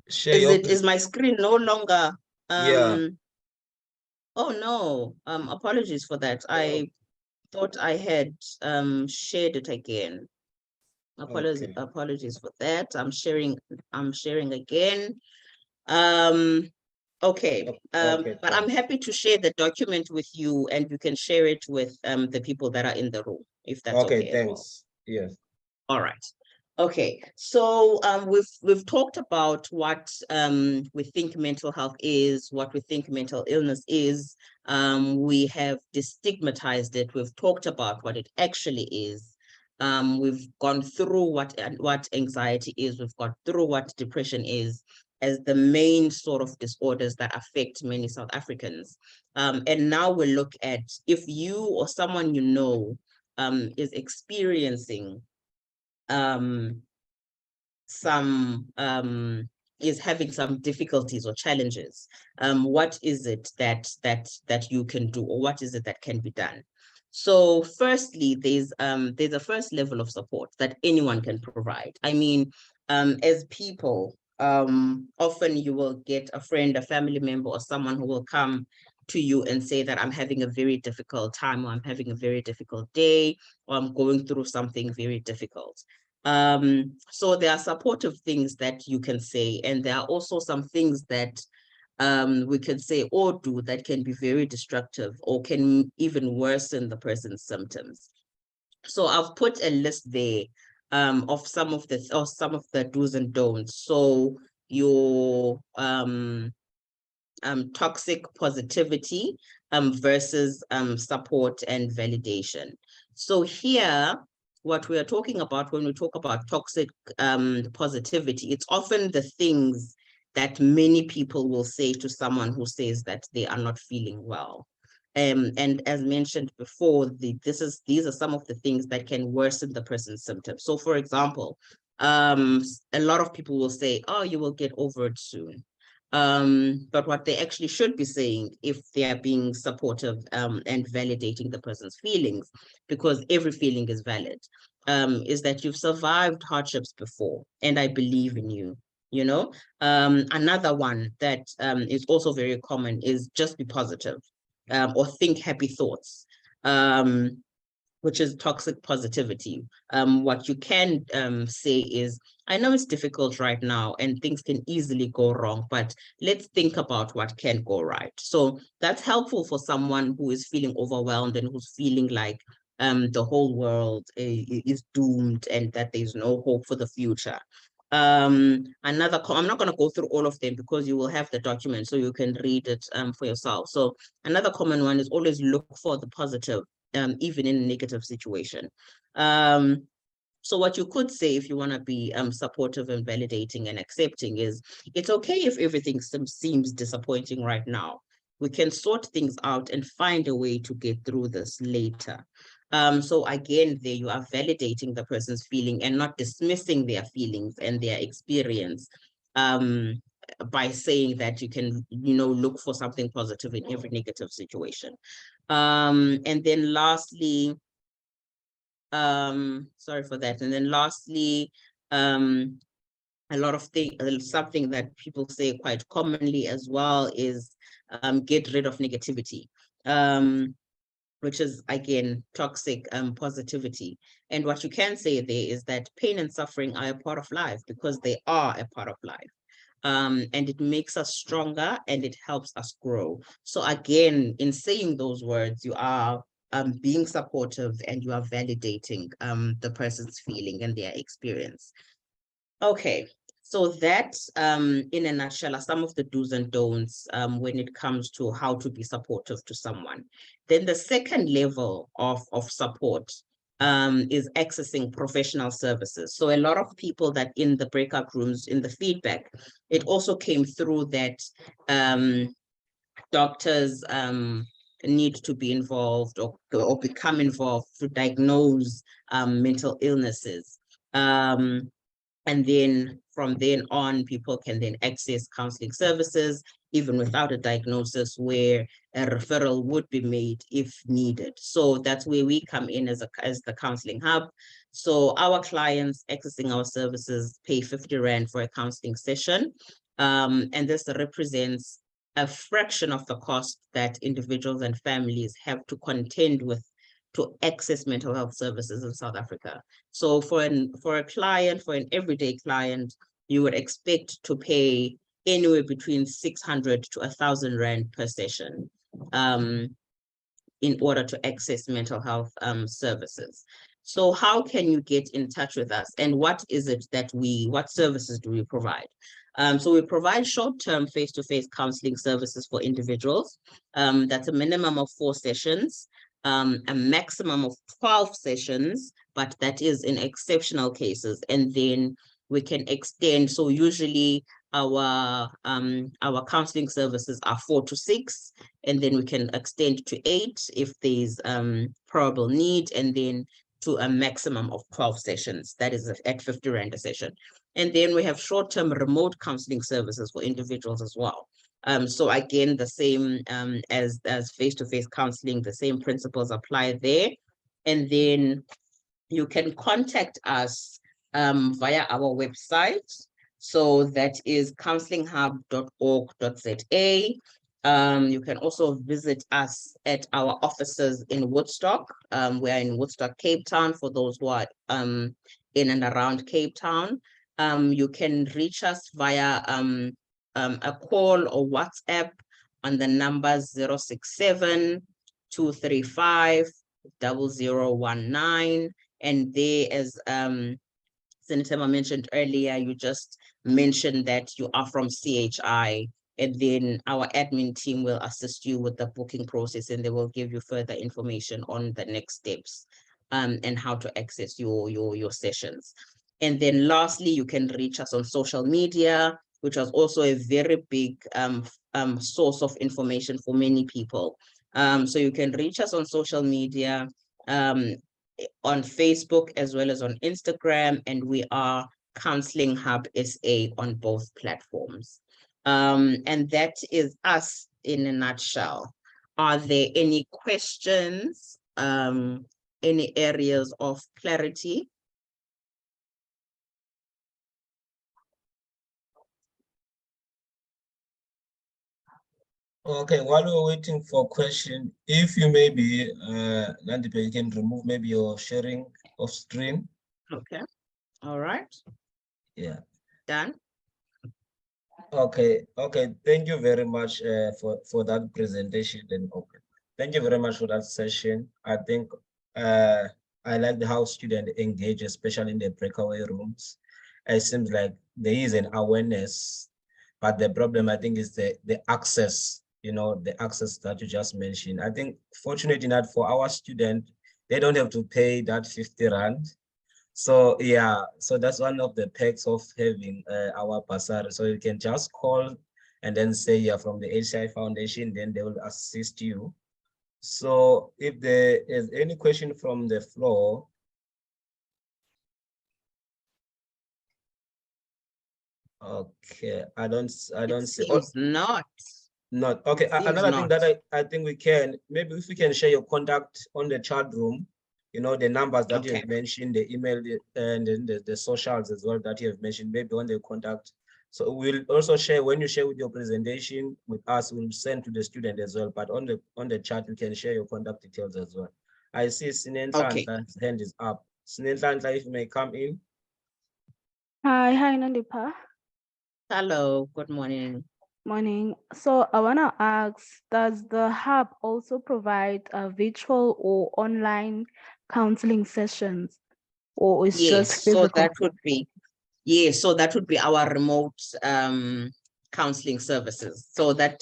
is my screen no longer? Yeah. Oh no, apologies for that. I thought I had shared it again. Apologies for that. I'm sharing again. Okay, but I'm happy to share the document with you, and you can share it with the people that are in the room, if that's okay. Okay, thanks. Yes. All right. Okay, so we've talked about what we think mental health is, what we think mental illness is. We have destigmatized it. We've talked about what it actually is. We've gone through what anxiety is. We've gone through what depression is as the main sort of disorders that affect many South Africans. And now we look at if you or someone you know is experiencing is having some difficulties or challenges, what is it that you can do, or what is it that can be done? So firstly, there's a first level of support that anyone can provide. I mean, as people, often you will get a friend, a family member, or someone who will come to you and say that I'm having a very difficult time, or I'm having a very difficult day, or I'm going through something very difficult. So there are supportive things that you can say, and there are also some things that we can say or do that can be very destructive or can even worsen the person's symptoms. So I've put a list there of some of the do's and don'ts. So your toxic positivity versus support and validation. So here, what we are talking about when we talk about toxic positivity, it's often the things that many people will say to someone who says that they are not feeling well. And as mentioned before, these are some of the things that can worsen the person's symptoms. So for example, a lot of people will say, oh, you will get over it soon. But what they actually should be saying, if they are being supportive and validating the person's feelings, because every feeling is valid, is that you've survived hardships before, and I believe in you. You know, another one that is also very common is just be positive, or think happy thoughts. Which is toxic positivity. What you can say is, I know it's difficult right now and things can easily go wrong, but let's think about what can go right. So that's helpful for someone who is feeling overwhelmed and who's feeling like the whole world is doomed and that there's no hope for the future. I'm not going to go through all of them because you will have the document so you can read it for yourself. So another common one is always look for the positive, even in a negative situation. So what you could say if you want to be supportive and validating and accepting is, it's okay if everything seems disappointing right now. We can sort things out and find a way to get through this later. So again, there you are validating the person's feeling and not dismissing their feelings and their experience by saying that you can, look for something positive in every negative situation. And then lastly, sorry for that. And then lastly, a lot of things, something that people say quite commonly as well is get rid of negativity, which is again, toxic positivity. And what you can say there is that pain and suffering are a part of life because they are a part of life. And it makes us stronger and it helps us grow. So again, in saying those words, you are being supportive and you are validating the person's feeling and their experience. Okay, so that in a nutshell are some of the do's and don'ts when it comes to how to be supportive to someone. Then the second level of support is accessing professional services. So a lot of people that in the breakout rooms, in the feedback, it also came through that doctors need to be involved or become involved to diagnose mental illnesses. And then from then on, people can then access counseling services, even without a diagnosis, where a referral would be made if needed. So that's where we come in as the counseling hub. So our clients accessing our services pay 50 Rand for a counseling session. And this represents a fraction of the cost that individuals and families have to contend with to access mental health services in South Africa. So for a client, for an everyday client, you would expect to pay anywhere between 600 to 1,000 Rand per session in order to access mental health services. So how can you get in touch with us, and what is it that what services do we provide? So we provide short-term face-to-face counseling services for individuals. That's a minimum of 4 sessions. A maximum of 12 sessions, but that is in exceptional cases. And then we can extend. So usually our counseling services are 4 to 6, and then we can extend to 8 if there's probable need, and then to a maximum of 12 sessions. That is at 50 Rand a session. And then we have short-term remote counseling services for individuals as well. So again, the same as face-to-face counseling, the same principles apply there. And then you can contact us via our website. So that is counselinghub.org.za. You can also visit us at our offices in Woodstock. We are in Woodstock, Cape Town, for those who are in and around Cape Town. You can reach us via a call or WhatsApp on the number 067-235-0019. And there, as Senator mentioned earlier, you just mentioned that you are from CHI, and then our admin team will assist you with the booking process, and they will give you further information on the next steps and how to access your sessions. And then lastly, you can reach us on social media, which was also a very big source of information for many people. So you can reach us on social media, on Facebook as well as on Instagram, and we are Counseling Hub SA on both platforms. And that is us in a nutshell. Are there any questions, any areas of clarity? Okay, while we're waiting for question, if you maybe, Nandipe, you can remove maybe your sharing of screen. Okay, all right. Yeah. Done. Okay, thank you very much for that presentation. Then, okay, thank you very much for that session. I think I like how students engage, especially in the breakaway rooms. It seems like there is an awareness, but the problem, I think, is the access, the access that you just mentioned. I think fortunately enough for our students, they don't have to pay that 50 Rand. So yeah, so that's one of the perks of having our bursary. So you can just call and then say you're from the HCI Foundation, then they will assist you. So if there is any question from the floor. Okay, I don't see. Seems not. Not okay. Another thing that I think we can, maybe if we can share your contact on the chat room, the numbers that you have mentioned, the email, and then the socials as well that you have mentioned, maybe on the contact. So we'll also share, when you share with your presentation with us, we'll send to the student as well. But on the chat, you can share your contact details as well. I see Sinentlan's hand is up. Sinentlan, if you may come in. Hi, Nandipa. Hello, good morning. Morning. So I want to ask, does the hub also provide virtual or online counseling sessions, or is just physical? So that would be, so that would be our remote counseling services. So that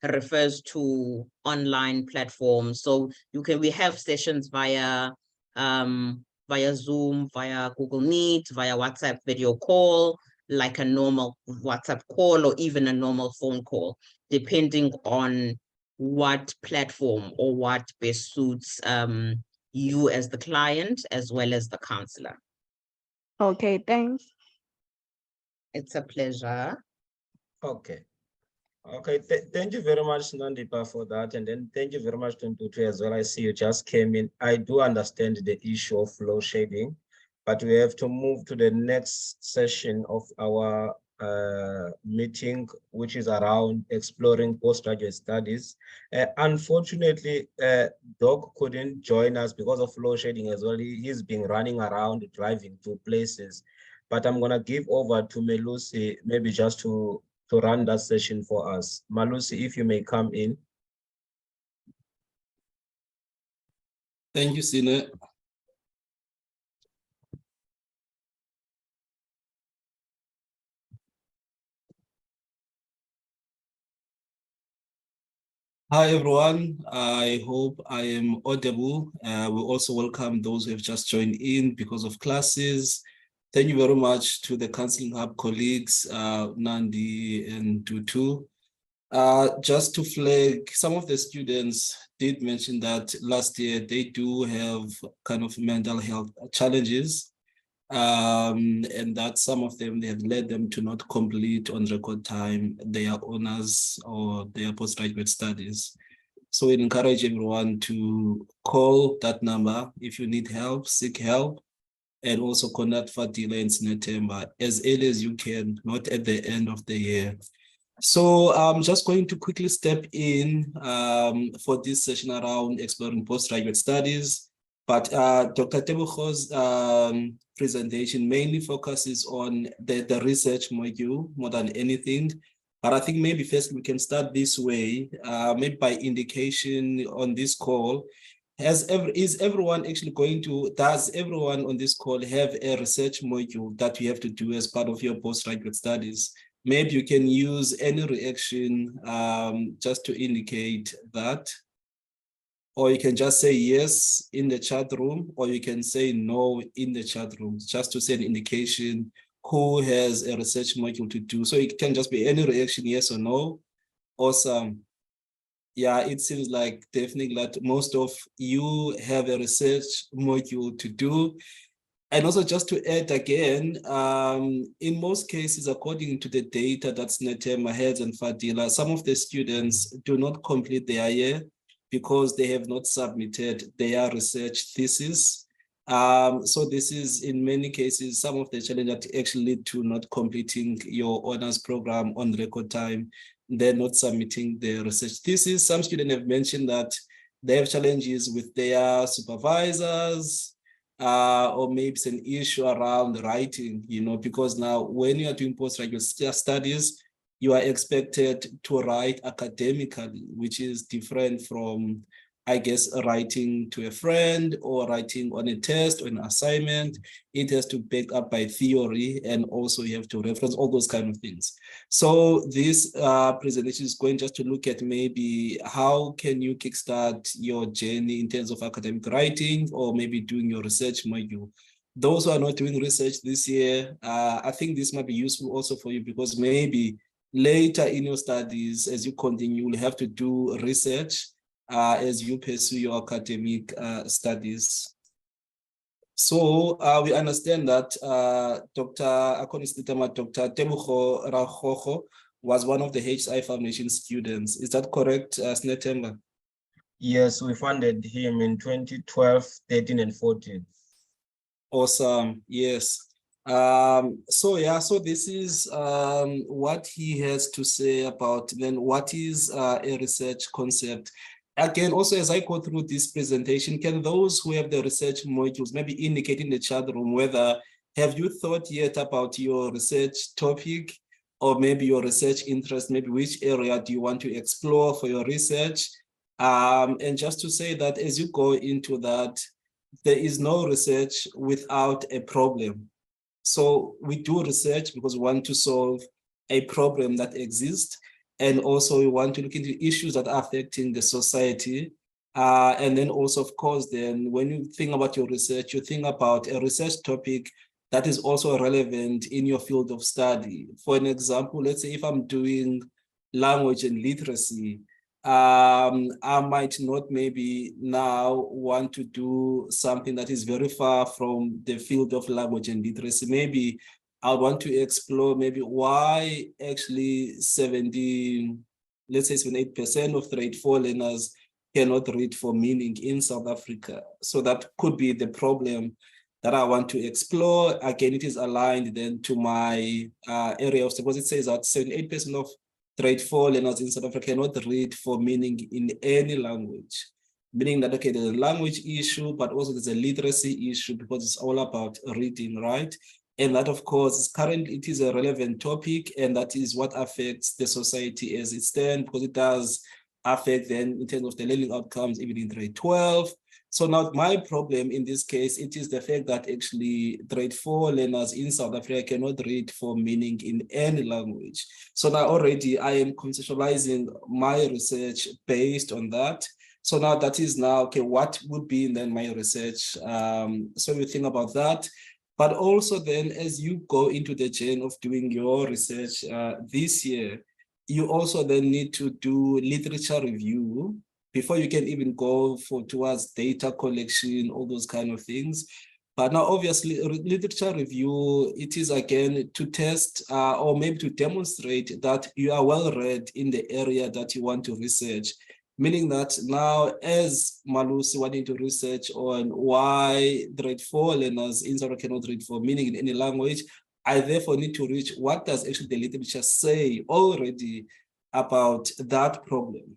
refers to online platforms. So we have sessions via via Zoom, via Google Meet, via WhatsApp video call, like a normal WhatsApp call or even a normal phone call, depending on what platform or what best suits you as the client as well as the counselor. Okay, thanks. It's a pleasure. Okay. Okay, thank you very much, Nandipa, for that. And then thank you very much, Tuntutu, as well. I see you just came in. I do understand the issue of flow shading, but we have to move to the next session of our meeting, which is around exploring postgraduate studies. Unfortunately, Doc couldn't join us because of flow shading as well. He's been running around, driving to places. But I'm gonna give over to Melusi, maybe just to run that session for us. Malusi, if you may come in. Thank you, Sine. Hi, everyone. I hope I am audible. We also welcome those who have just joined in because of classes. Thank you very much to the Counseling Hub colleagues, Nandi and Tutu. Just to flag, some of the students did mention that last year they do have kind of mental health challenges. And that some of them, they have led them to not complete on record time their honors or their postgraduate studies. So we encourage everyone to call that number if you need help, seek help, and also contact Fadila and Sinetemba as early as you can, not at the end of the year. So I'm just going to quickly step in for this session around exploring postgraduate studies. But Dr. Tebogo's presentation mainly focuses on the research module more than anything. But I think maybe first we can start this way, maybe by indication on this call. Does everyone on this call have a research module that you have to do as part of your postgraduate studies? Maybe you can use any reaction just to indicate that. Or you can just say yes in the chat room, or you can say no in the chat room, just to say an indication who has a research module to do. So it can just be any reaction, yes or no. Awesome. Yeah, it seems like definitely that most of you have a research module to do. And also just to add again, in most cases, according to the data that Snetema has and Fadila, some of the students do not complete their year because they have not submitted their research thesis. So this is in many cases, some of the challenges that actually lead to not completing your honors program on record time. They're not submitting their research thesis. Some students have mentioned that they have challenges with their supervisors, or maybe it's an issue around writing, because now when you are doing postgraduate studies, you are expected to write academically, which is different from, I guess, writing to a friend or writing on a test or an assignment. It has to back up by theory, and also you have to reference all those kind of things. So this presentation is going just to look at maybe how can you kickstart your journey in terms of academic writing or maybe doing your research module. Those who are not doing research this year, I think this might be useful also for you, because maybe later in your studies, as you continue, you'll have to do research as you pursue your academic studies. So we understand that Dr. Tebogo Rakgogo was one of the HCI Foundation students. Is that correct, Snetemba? Yes, we funded him in 2012, 13, and 14. Awesome, yes. So this is what he has to say about then what is a research concept. Again, also as I go through this presentation, can those who have the research modules maybe indicate in the chat room whether have you thought yet about your research topic or maybe your research interest, maybe which area do you want to explore for your research? And just to say that as you go into that, there is no research without a problem. So we do research because we want to solve a problem that exists. And also we want to look into issues that are affecting the society. And then also, of course, then when you think about your research, you think about a research topic that is also relevant in your field of study. For an example, let's say if I'm doing language and literacy, I might not maybe now want to do something that is very far from the field of language and literacy. Maybe I want to explore maybe why actually 78% of grade 4 learners cannot read for meaning in South Africa. So that could be the problem that I want to explore. Again, it is aligned then to my area of, suppose it says that 78% of grade 4 learners in South Africa cannot read for meaning in any language. Meaning that, okay, there's a language issue, but also there's a literacy issue because it's all about reading, right? And that, of course, currently it is a relevant topic, and that is what affects the society as it stands, because it does affect then in terms of the learning outcomes, even in grade 12. So now my problem in this case, it is the fact that actually grade 4 learners in South Africa cannot read for meaning in any language. So now already I am conceptualizing my research based on that. So now that is now, okay, what would be then my research? So you think about that. But also then as you go into the journey of doing your research this year, you also then need to do literature review before you can even go towards data collection, all those kind of things. But now obviously literature review, it is again to test or maybe to demonstrate that you are well read in the area that you want to research. Meaning that now as Malusi wanting to research on why grade 4 learners in South Africa cannot read for meaning in any language, I therefore need to reach what does actually the literature say already about that problem.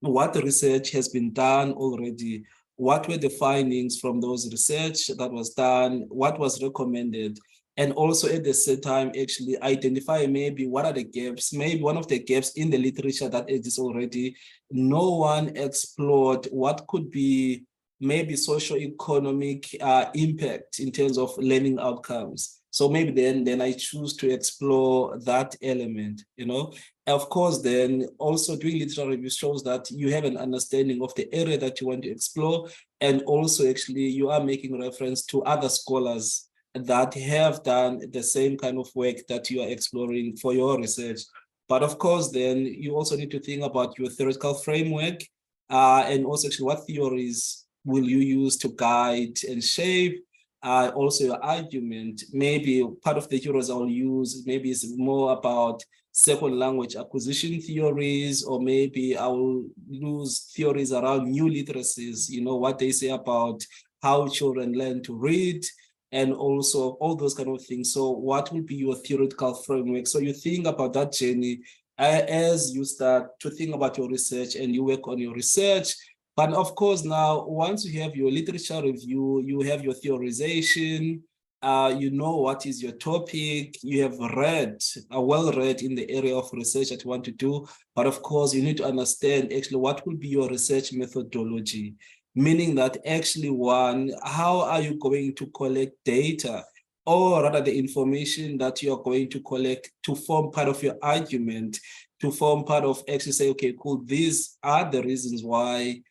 What research has been done already? What were the findings from those research that was done? What was recommended? And also at the same time, actually identify maybe what are the gaps, maybe one of the gaps in the literature that exists already. No one explored what could be maybe socio-economic impact in terms of learning outcomes. So maybe then I choose to explore that element, you know. Of course, then also doing literature review shows that you have an understanding of the area that you want to explore, and also actually you are making reference to other scholars that have done the same kind of work that you are exploring for your research. But of course, then you also need to think about your theoretical framework and also actually what theories will you use to guide and shape also your argument. Maybe part of the theories I'll use maybe is more about second language acquisition theories, or maybe I will use theories around new literacies, you know, what they say about how children learn to read, and also all those kind of things. So what will be your theoretical framework? So you think about that journey as you start to think about your research and you work on your research. But of course, now, once you have your literature review, you have your theorization, you know what is your topic, you have read, well read in the area of research that you want to do. But of course, you need to understand actually what will be your research methodology. Meaning that actually, one, how are you going to collect data, or rather the information that you are going to collect to form part of your argument, to form part of actually say, okay, cool, these are the reasons why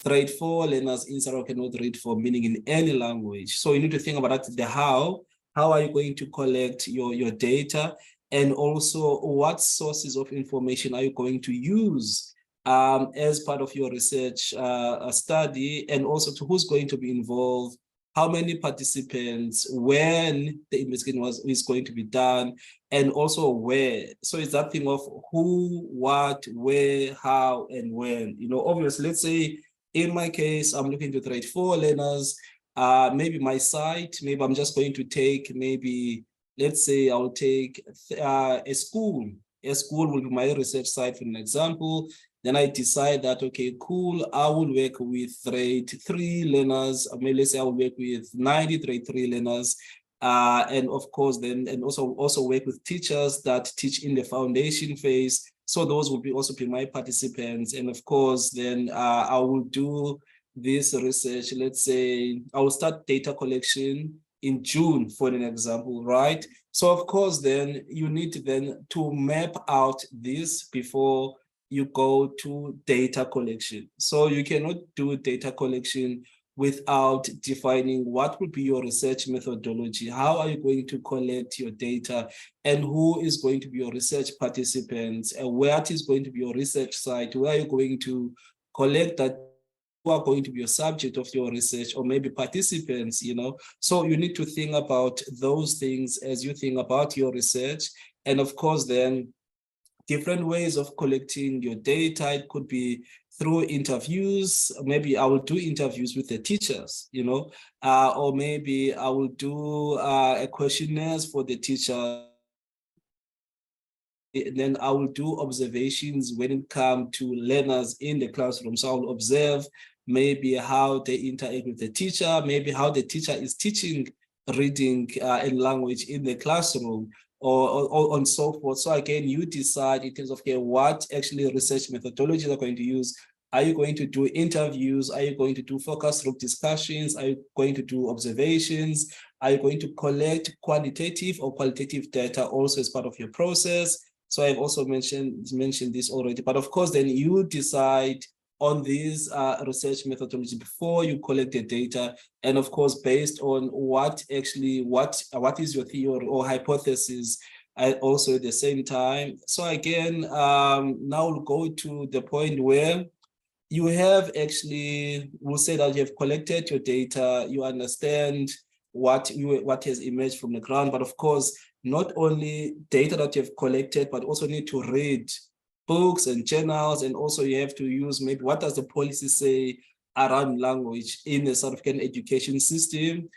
grade 4 learners in South Africa cannot read for meaning in any language. So you need to think about that, the how are you going to collect your data, and also what sources of information are you going to use as part of your research study, and also to who's going to be involved, how many participants, when the investigation is going to be done, and also where. So it's that thing of who, what, where, how, and when. You know, obviously, let's say in my case, I'm looking to grade 4 learners, maybe my site, maybe I'm just going to take maybe, let's say I'll take a school. A school will be my research site, for an example. Then I decide that, okay, cool, I will work with grade 3 learners. Maybe let's say I will work with 90 grade 3 learners. And of course, then, and also work with teachers that teach in the foundation phase. So those will also be my participants. And of course, then I will do this research. Let's say I will start data collection in June, for an example, right? So of course, then you need then to map out this before you go to data collection. So you cannot do data collection without defining what will be your research methodology. How are you going to collect your data, and who is going to be your research participants, and where is going to be your research site, where are you going to collect that, who are going to be your subject of your research, or maybe participants, you know. So you need to think about those things as you think about your research. And of course, then different ways of collecting your data. It could be through interviews. Maybe I will do interviews with the teachers, you know, or maybe I will do a questionnaires for the teacher. And then I will do observations when it comes to learners in the classroom. So I'll observe maybe how they interact with the teacher, maybe how the teacher is teaching reading and language in the classroom, or and so forth. So again, you decide in terms of, okay, what actually research methodologies are going to use. Are you going to do interviews? Are you going to do focus group discussions? Are you going to do observations? Are you going to collect quantitative or qualitative data also as part of your process? So I've also mentioned this already, but of course, then you decide on these research methodology before you collect the data, and of course, based on what is your theory or hypothesis, also at the same time. So again, now we'll go to the point where you have actually, we'll say that you have collected your data, you understand what has emerged from the ground, but of course, not only data that you have collected, but also need to read books and journals, and also you have to use maybe what does the policy say around language in the South African education system.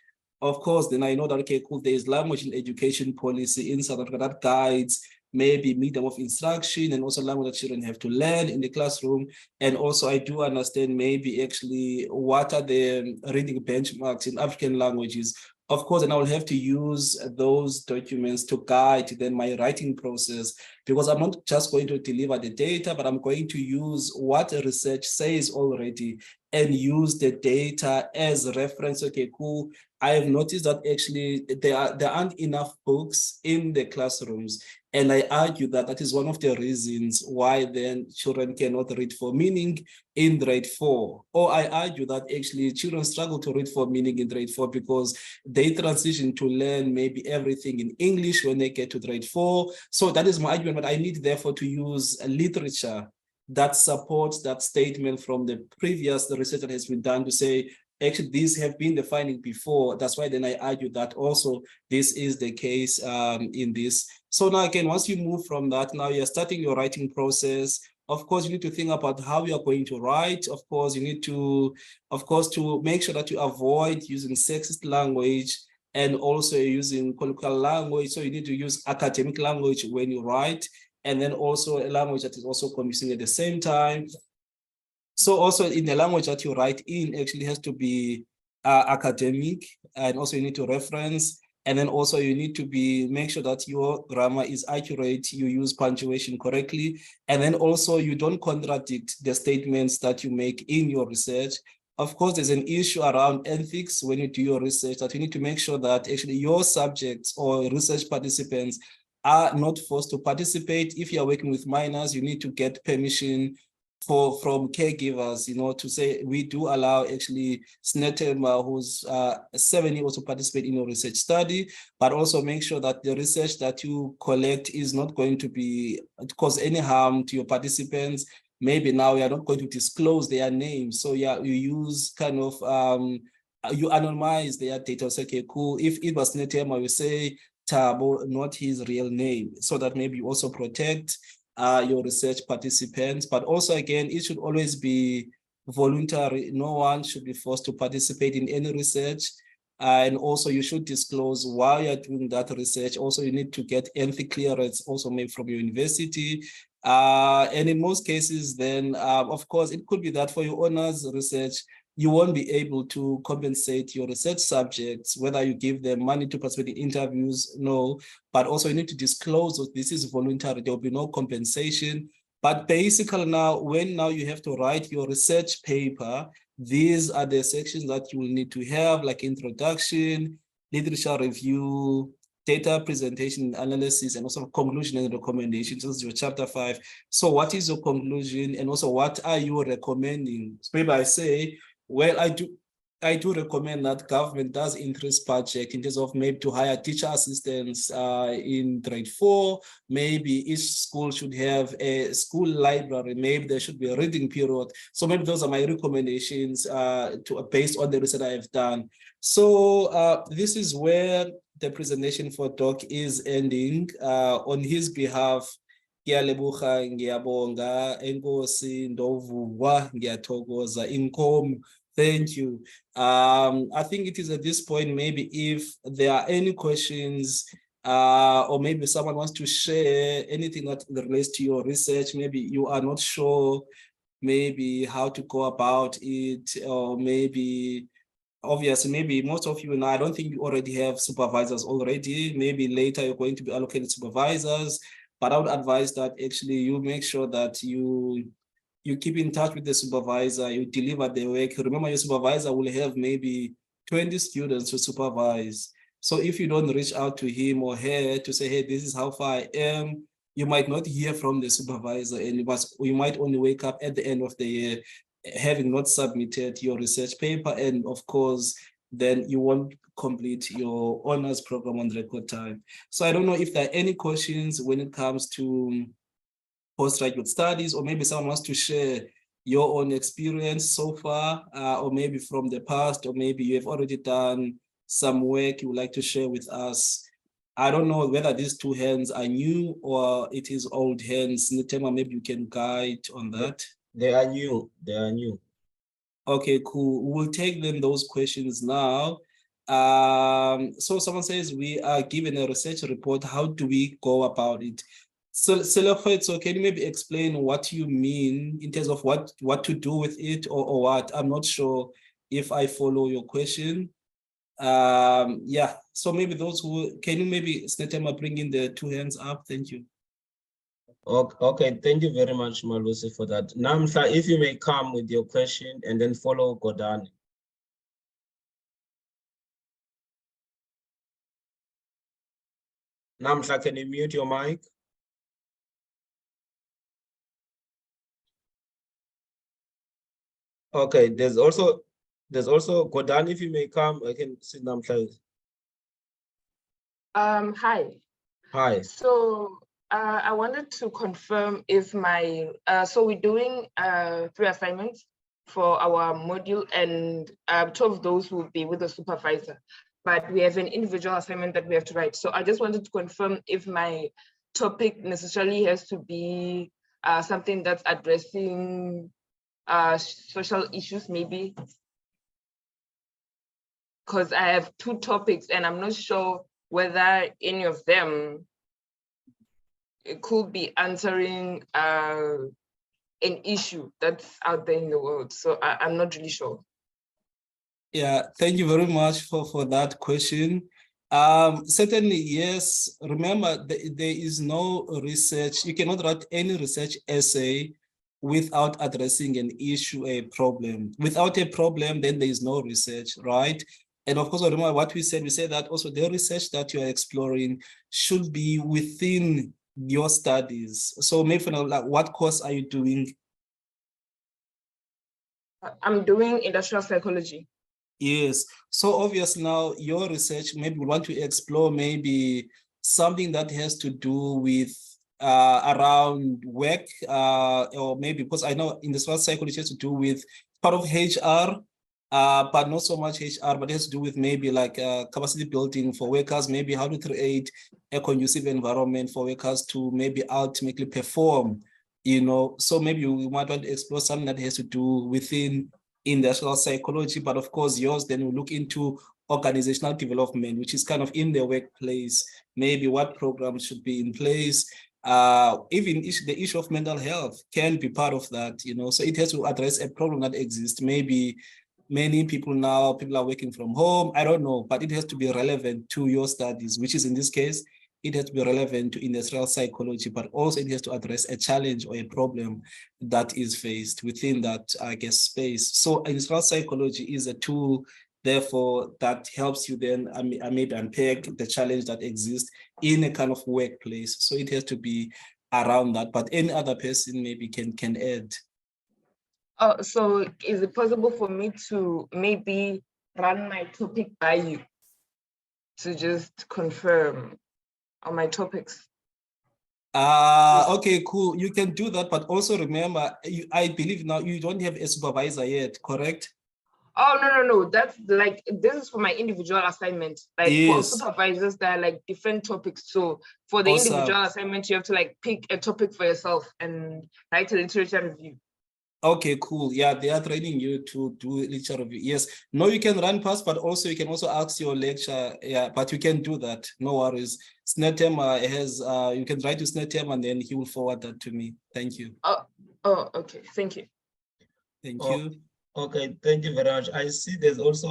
Of course, then I know that, okay, cool, there is language in education policy in South Africa that guides maybe medium of instruction and also language that children have to learn in the classroom. And also I do understand maybe actually what are the reading benchmarks in African languages. Of course, and I will have to use those documents to guide then my writing process, because I'm not just going to deliver the data, but I'm going to use what research says already and use the data as reference. Okay, cool. I have noticed that actually there aren't enough books in the classrooms. And I argue that that is one of the reasons why then children cannot read for meaning in grade 4. Or I argue that actually children struggle to read for meaning in grade 4 because they transition to learn maybe everything in English when they get to grade 4. So that is my argument, but I need therefore to use literature that supports that statement from the previous research that has been done to say, actually, these have been the finding before. That's why then I argue that also this is the case in this. So now again, once you move from that, now you're starting your writing process. Of course, you need to think about how you are going to write. Of course, you need to, to make sure that you avoid using sexist language and also using colloquial language. So you need to use academic language when you write, and then also a language that is also confusing at the same time. So also in the language that you write in actually has to be academic, and also you need to reference, and then also you need to make sure that your grammar is accurate, you use punctuation correctly, and then also you don't contradict the statements that you make in your research. Of course, there's an issue around ethics when you do your research, that you need to make sure that actually your subjects or research participants are not forced to participate. If you're working with minors, you need to get permission from caregivers, to say we do allow actually Snetema, who's 7 years to participate in your research study, but also make sure that the research that you collect is not going to cause any harm to your participants. Maybe now you are not going to disclose their names. So yeah, you use you anonymize their data. So, okay, cool. If it was Snetema, you say Tabo, not his real name, so that maybe you also protect your research participants. But also, again, it should always be voluntary. No one should be forced to participate in any research. And also you should disclose why you're doing that research. Also, you need to get ethics clearance also maybe from your university. And in most cases, then, of course, it could be that for your honors research, you won't be able to compensate your research subjects, whether you give them money to participate in interviews, no, but also you need to disclose that this is voluntary, there will be no compensation. But basically now, when you have to write your research paper, these are the sections that you will need to have, like introduction, literature review, data presentation, analysis, and also conclusion and recommendations. This is your chapter 5. So what is your conclusion, and also what are you recommending? So maybe I say, well, I do recommend that government does increase budget in terms of maybe to hire teacher assistants in grade 4. Maybe each school should have a school library. Maybe there should be a reading period. So maybe those are my recommendations based on the research I have done. So this is where the presentation for Doc is ending. On his behalf, ngiyalebuga, ngiyabonga, enkosi, ndovukwa, ngiyathokoza, inkomo. Thank you. I think it is at this point, maybe if there are any questions, or maybe someone wants to share anything that relates to your research, maybe you are not sure, maybe how to go about it, or maybe, obviously, maybe most of you now, I don't think you already have supervisors already. Maybe later you're going to be allocated supervisors, but I would advise that actually you make sure that you keep in touch with the supervisor, you deliver the work. Remember, your supervisor will have maybe 20 students to supervise. So if you don't reach out to him or her to say, hey, this is how far I am, you might not hear from the supervisor, and you might only wake up at the end of the year having not submitted your research paper, and of course, then you won't complete your honors program on record time. So I don't know if there are any questions when it comes to postgraduate studies, or maybe someone wants to share your own experience so far, or maybe from the past, or maybe you have already done some work you would like to share with us. I don't know whether these two hands are new or it is old hands. Nitema, maybe you can guide on that. They are new. They are new. Okay, cool. We'll take them those questions now. So someone says we are given a research report. How do we go about it? So can you maybe explain what you mean in terms of what to do with it, or what? I'm not sure if I follow your question. Yeah, so maybe those who, can you maybe, Snetema, bring in the two hands up? Thank you. Okay, thank you very much, Malusi, for that. Namhla, if you may come with your question and then follow Godani. Namhla, can you mute your mic? Okay, there's also Godani, if you may come, I can see Namhla. Hi. Hi. So I wanted to confirm if my, so we're doing 3 assignments for our module, and 2 of those will be with the supervisor, but we have an individual assignment that we have to write. So I just wanted to confirm if my topic necessarily has to be something that's addressing social issues, maybe, because I have 2 topics and I'm not sure whether any of them it could be answering an issue that's out there in the world. So I'm not really sure. Yeah, thank you very much for that question. Certainly, yes. Remember, there is no research. You cannot write any research essay without addressing an issue, a problem. Without a problem, then there is no research, right? And of course, remember what we said that also the research that you are exploring should be within your studies. So maybe, like, what course are you doing? I'm doing industrial psychology. Yes. So obviously now your research, maybe we want to explore maybe something that has to do with around work, or maybe, because I know industrial psychology has to do with part of HR, but not so much HR, but it has to do with maybe like capacity building for workers, maybe how to create a conducive environment for workers to maybe ultimately perform, you know. So maybe we might want to explore something that has to do within industrial psychology, but of course yours then will look into organizational development, which is kind of in the workplace, maybe what programs should be in place. Even the issue of mental health can be part of that, you know. So it has to address a problem that exists. Maybe many people now, people are working from home, I don't know, but it has to be relevant to your studies, which is in this case, it has to be relevant to industrial psychology, but also it has to address a challenge or a problem that is faced within that, I guess, space. So industrial psychology is a tool Therefore, that helps you then maybe unpack the challenge that exists in a kind of workplace. So it has to be around that, but any other person maybe can add. So is it possible for me to maybe run my topic by you to just confirm on my topics? Okay, cool. You can do that, but also remember, I believe now you don't have a supervisor yet, correct? Oh, no. That's like, this is for my individual assignment. Like for Yes. supervisors, there are like different topics. So for the Awesome. individual assignment, you have to like pick a topic for yourself and write a literature review. Okay, cool. Yeah, they are training you to do literature review. Yes. No, you can run past, but also you can also ask your lecture. Yeah, but you can do that. No worries. Snetem has, you can write to Snetem and then he will forward that to me. Thank you. Oh, okay. Thank you. Thank you. Okay, thank you very much. I see there's also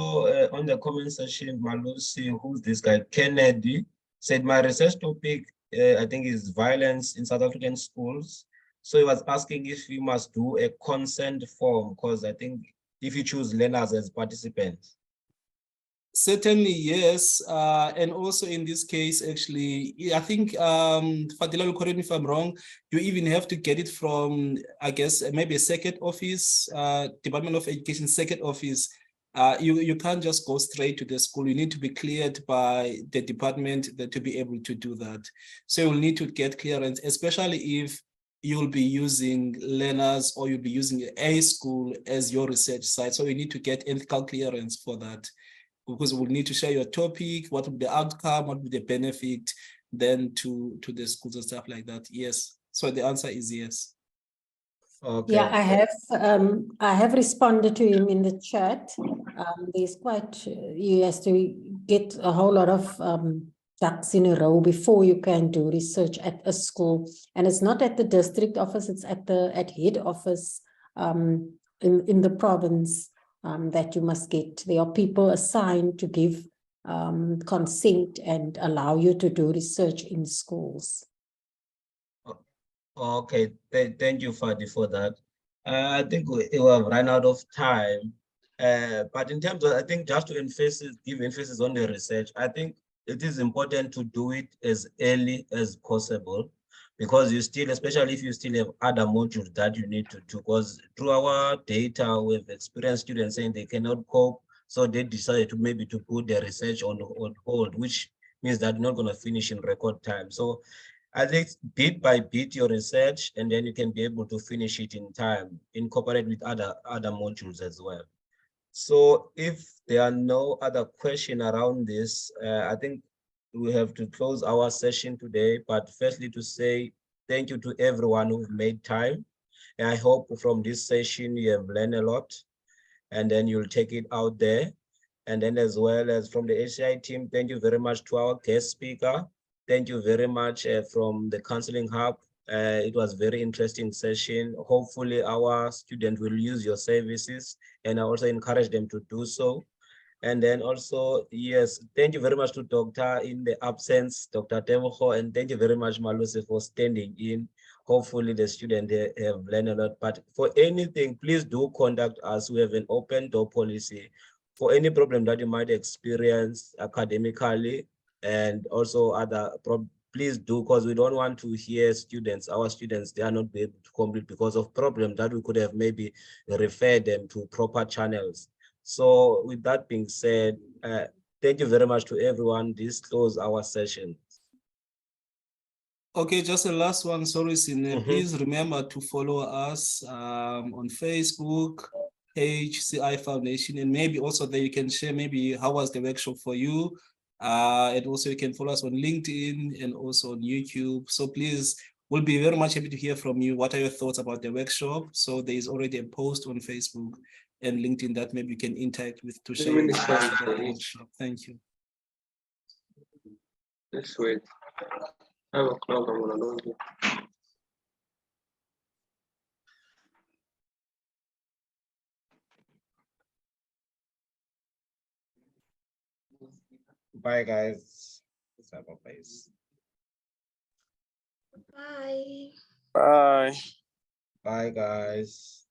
on the comment section, Malusi, who's this guy? Kennedy said, my research topic, I think, is violence in South African schools. So he was asking if we must do a consent form, because I think if you choose learners as participants. Certainly, yes. And also in this case, actually, I think, Fadila will correct me if I'm wrong, you even have to get it from, I guess, maybe a circuit office, Department of Education circuit office. You can't just go straight to the school. You need to be cleared by the department to be able to do that. So you'll need to get clearance, especially if you'll be using learners or you'll be using a school as your research site. So you need to get ethical clearance for that, because we'll need to share your topic, what would be the outcome, what would be the benefit then to the schools and stuff like that. Yes. So the answer is yes. Okay. Yeah, I have responded to him in the chat. There's quite, he has to get a whole lot of ducks in a row before you can do research at a school. And it's not at the district office, it's at head office in the province that you must get. There are people assigned to give consent and allow you to do research in schools. Okay, thank you, Fadi, for that. I think we have run out of time. But in terms of, I think just to give emphasis on the research, I think it is important to do it as early as possible, because you still, especially if you still have other modules that you need to do, because through our data, we've experienced students saying they cannot cope, so they decided to maybe to put their research on hold, which means that they're not going to finish in record time. So I think bit by bit your research, and then you can be able to finish it in time, incorporate with other modules as well. So if there are no other question around this, I think we have to close our session today. But firstly, to say thank you to everyone who've made time. And I hope from this session you have learned a lot, and then you'll take it out there. And then as well as from the HCI team, thank you very much to our guest speaker. Thank you very much from the Counseling Hub. It was a very interesting session. Hopefully our students will use your services, and I also encourage them to do so. And then also, yes, thank you very much to Dr. in the absence, Dr. Temoho, and thank you very much, Maluse, for standing in. Hopefully the students have learned a lot, but for anything, please do contact us. We have an open door policy for any problem that you might experience academically, and also other problems. Please do, because we don't want to hear our students, they are not able to complete because of problems that we could have maybe referred them to proper channels. So with that being said, thank you very much to everyone. This closes our session. Okay, just the last one. Sorry, Sine. Please remember to follow us on Facebook, HCI Foundation, and maybe also there you can share maybe how was the workshop for you. And also you can follow us on LinkedIn and also on YouTube. So please, we'll be very much happy to hear from you. What are your thoughts about the workshop? So there is already a post on Facebook and LinkedIn that maybe you can interact with to share your thoughts about the workshop. Thank you. Let's wait. I have a cloud, I'm gonna lose it. Bye, guys. Bye. Bye. Bye, guys.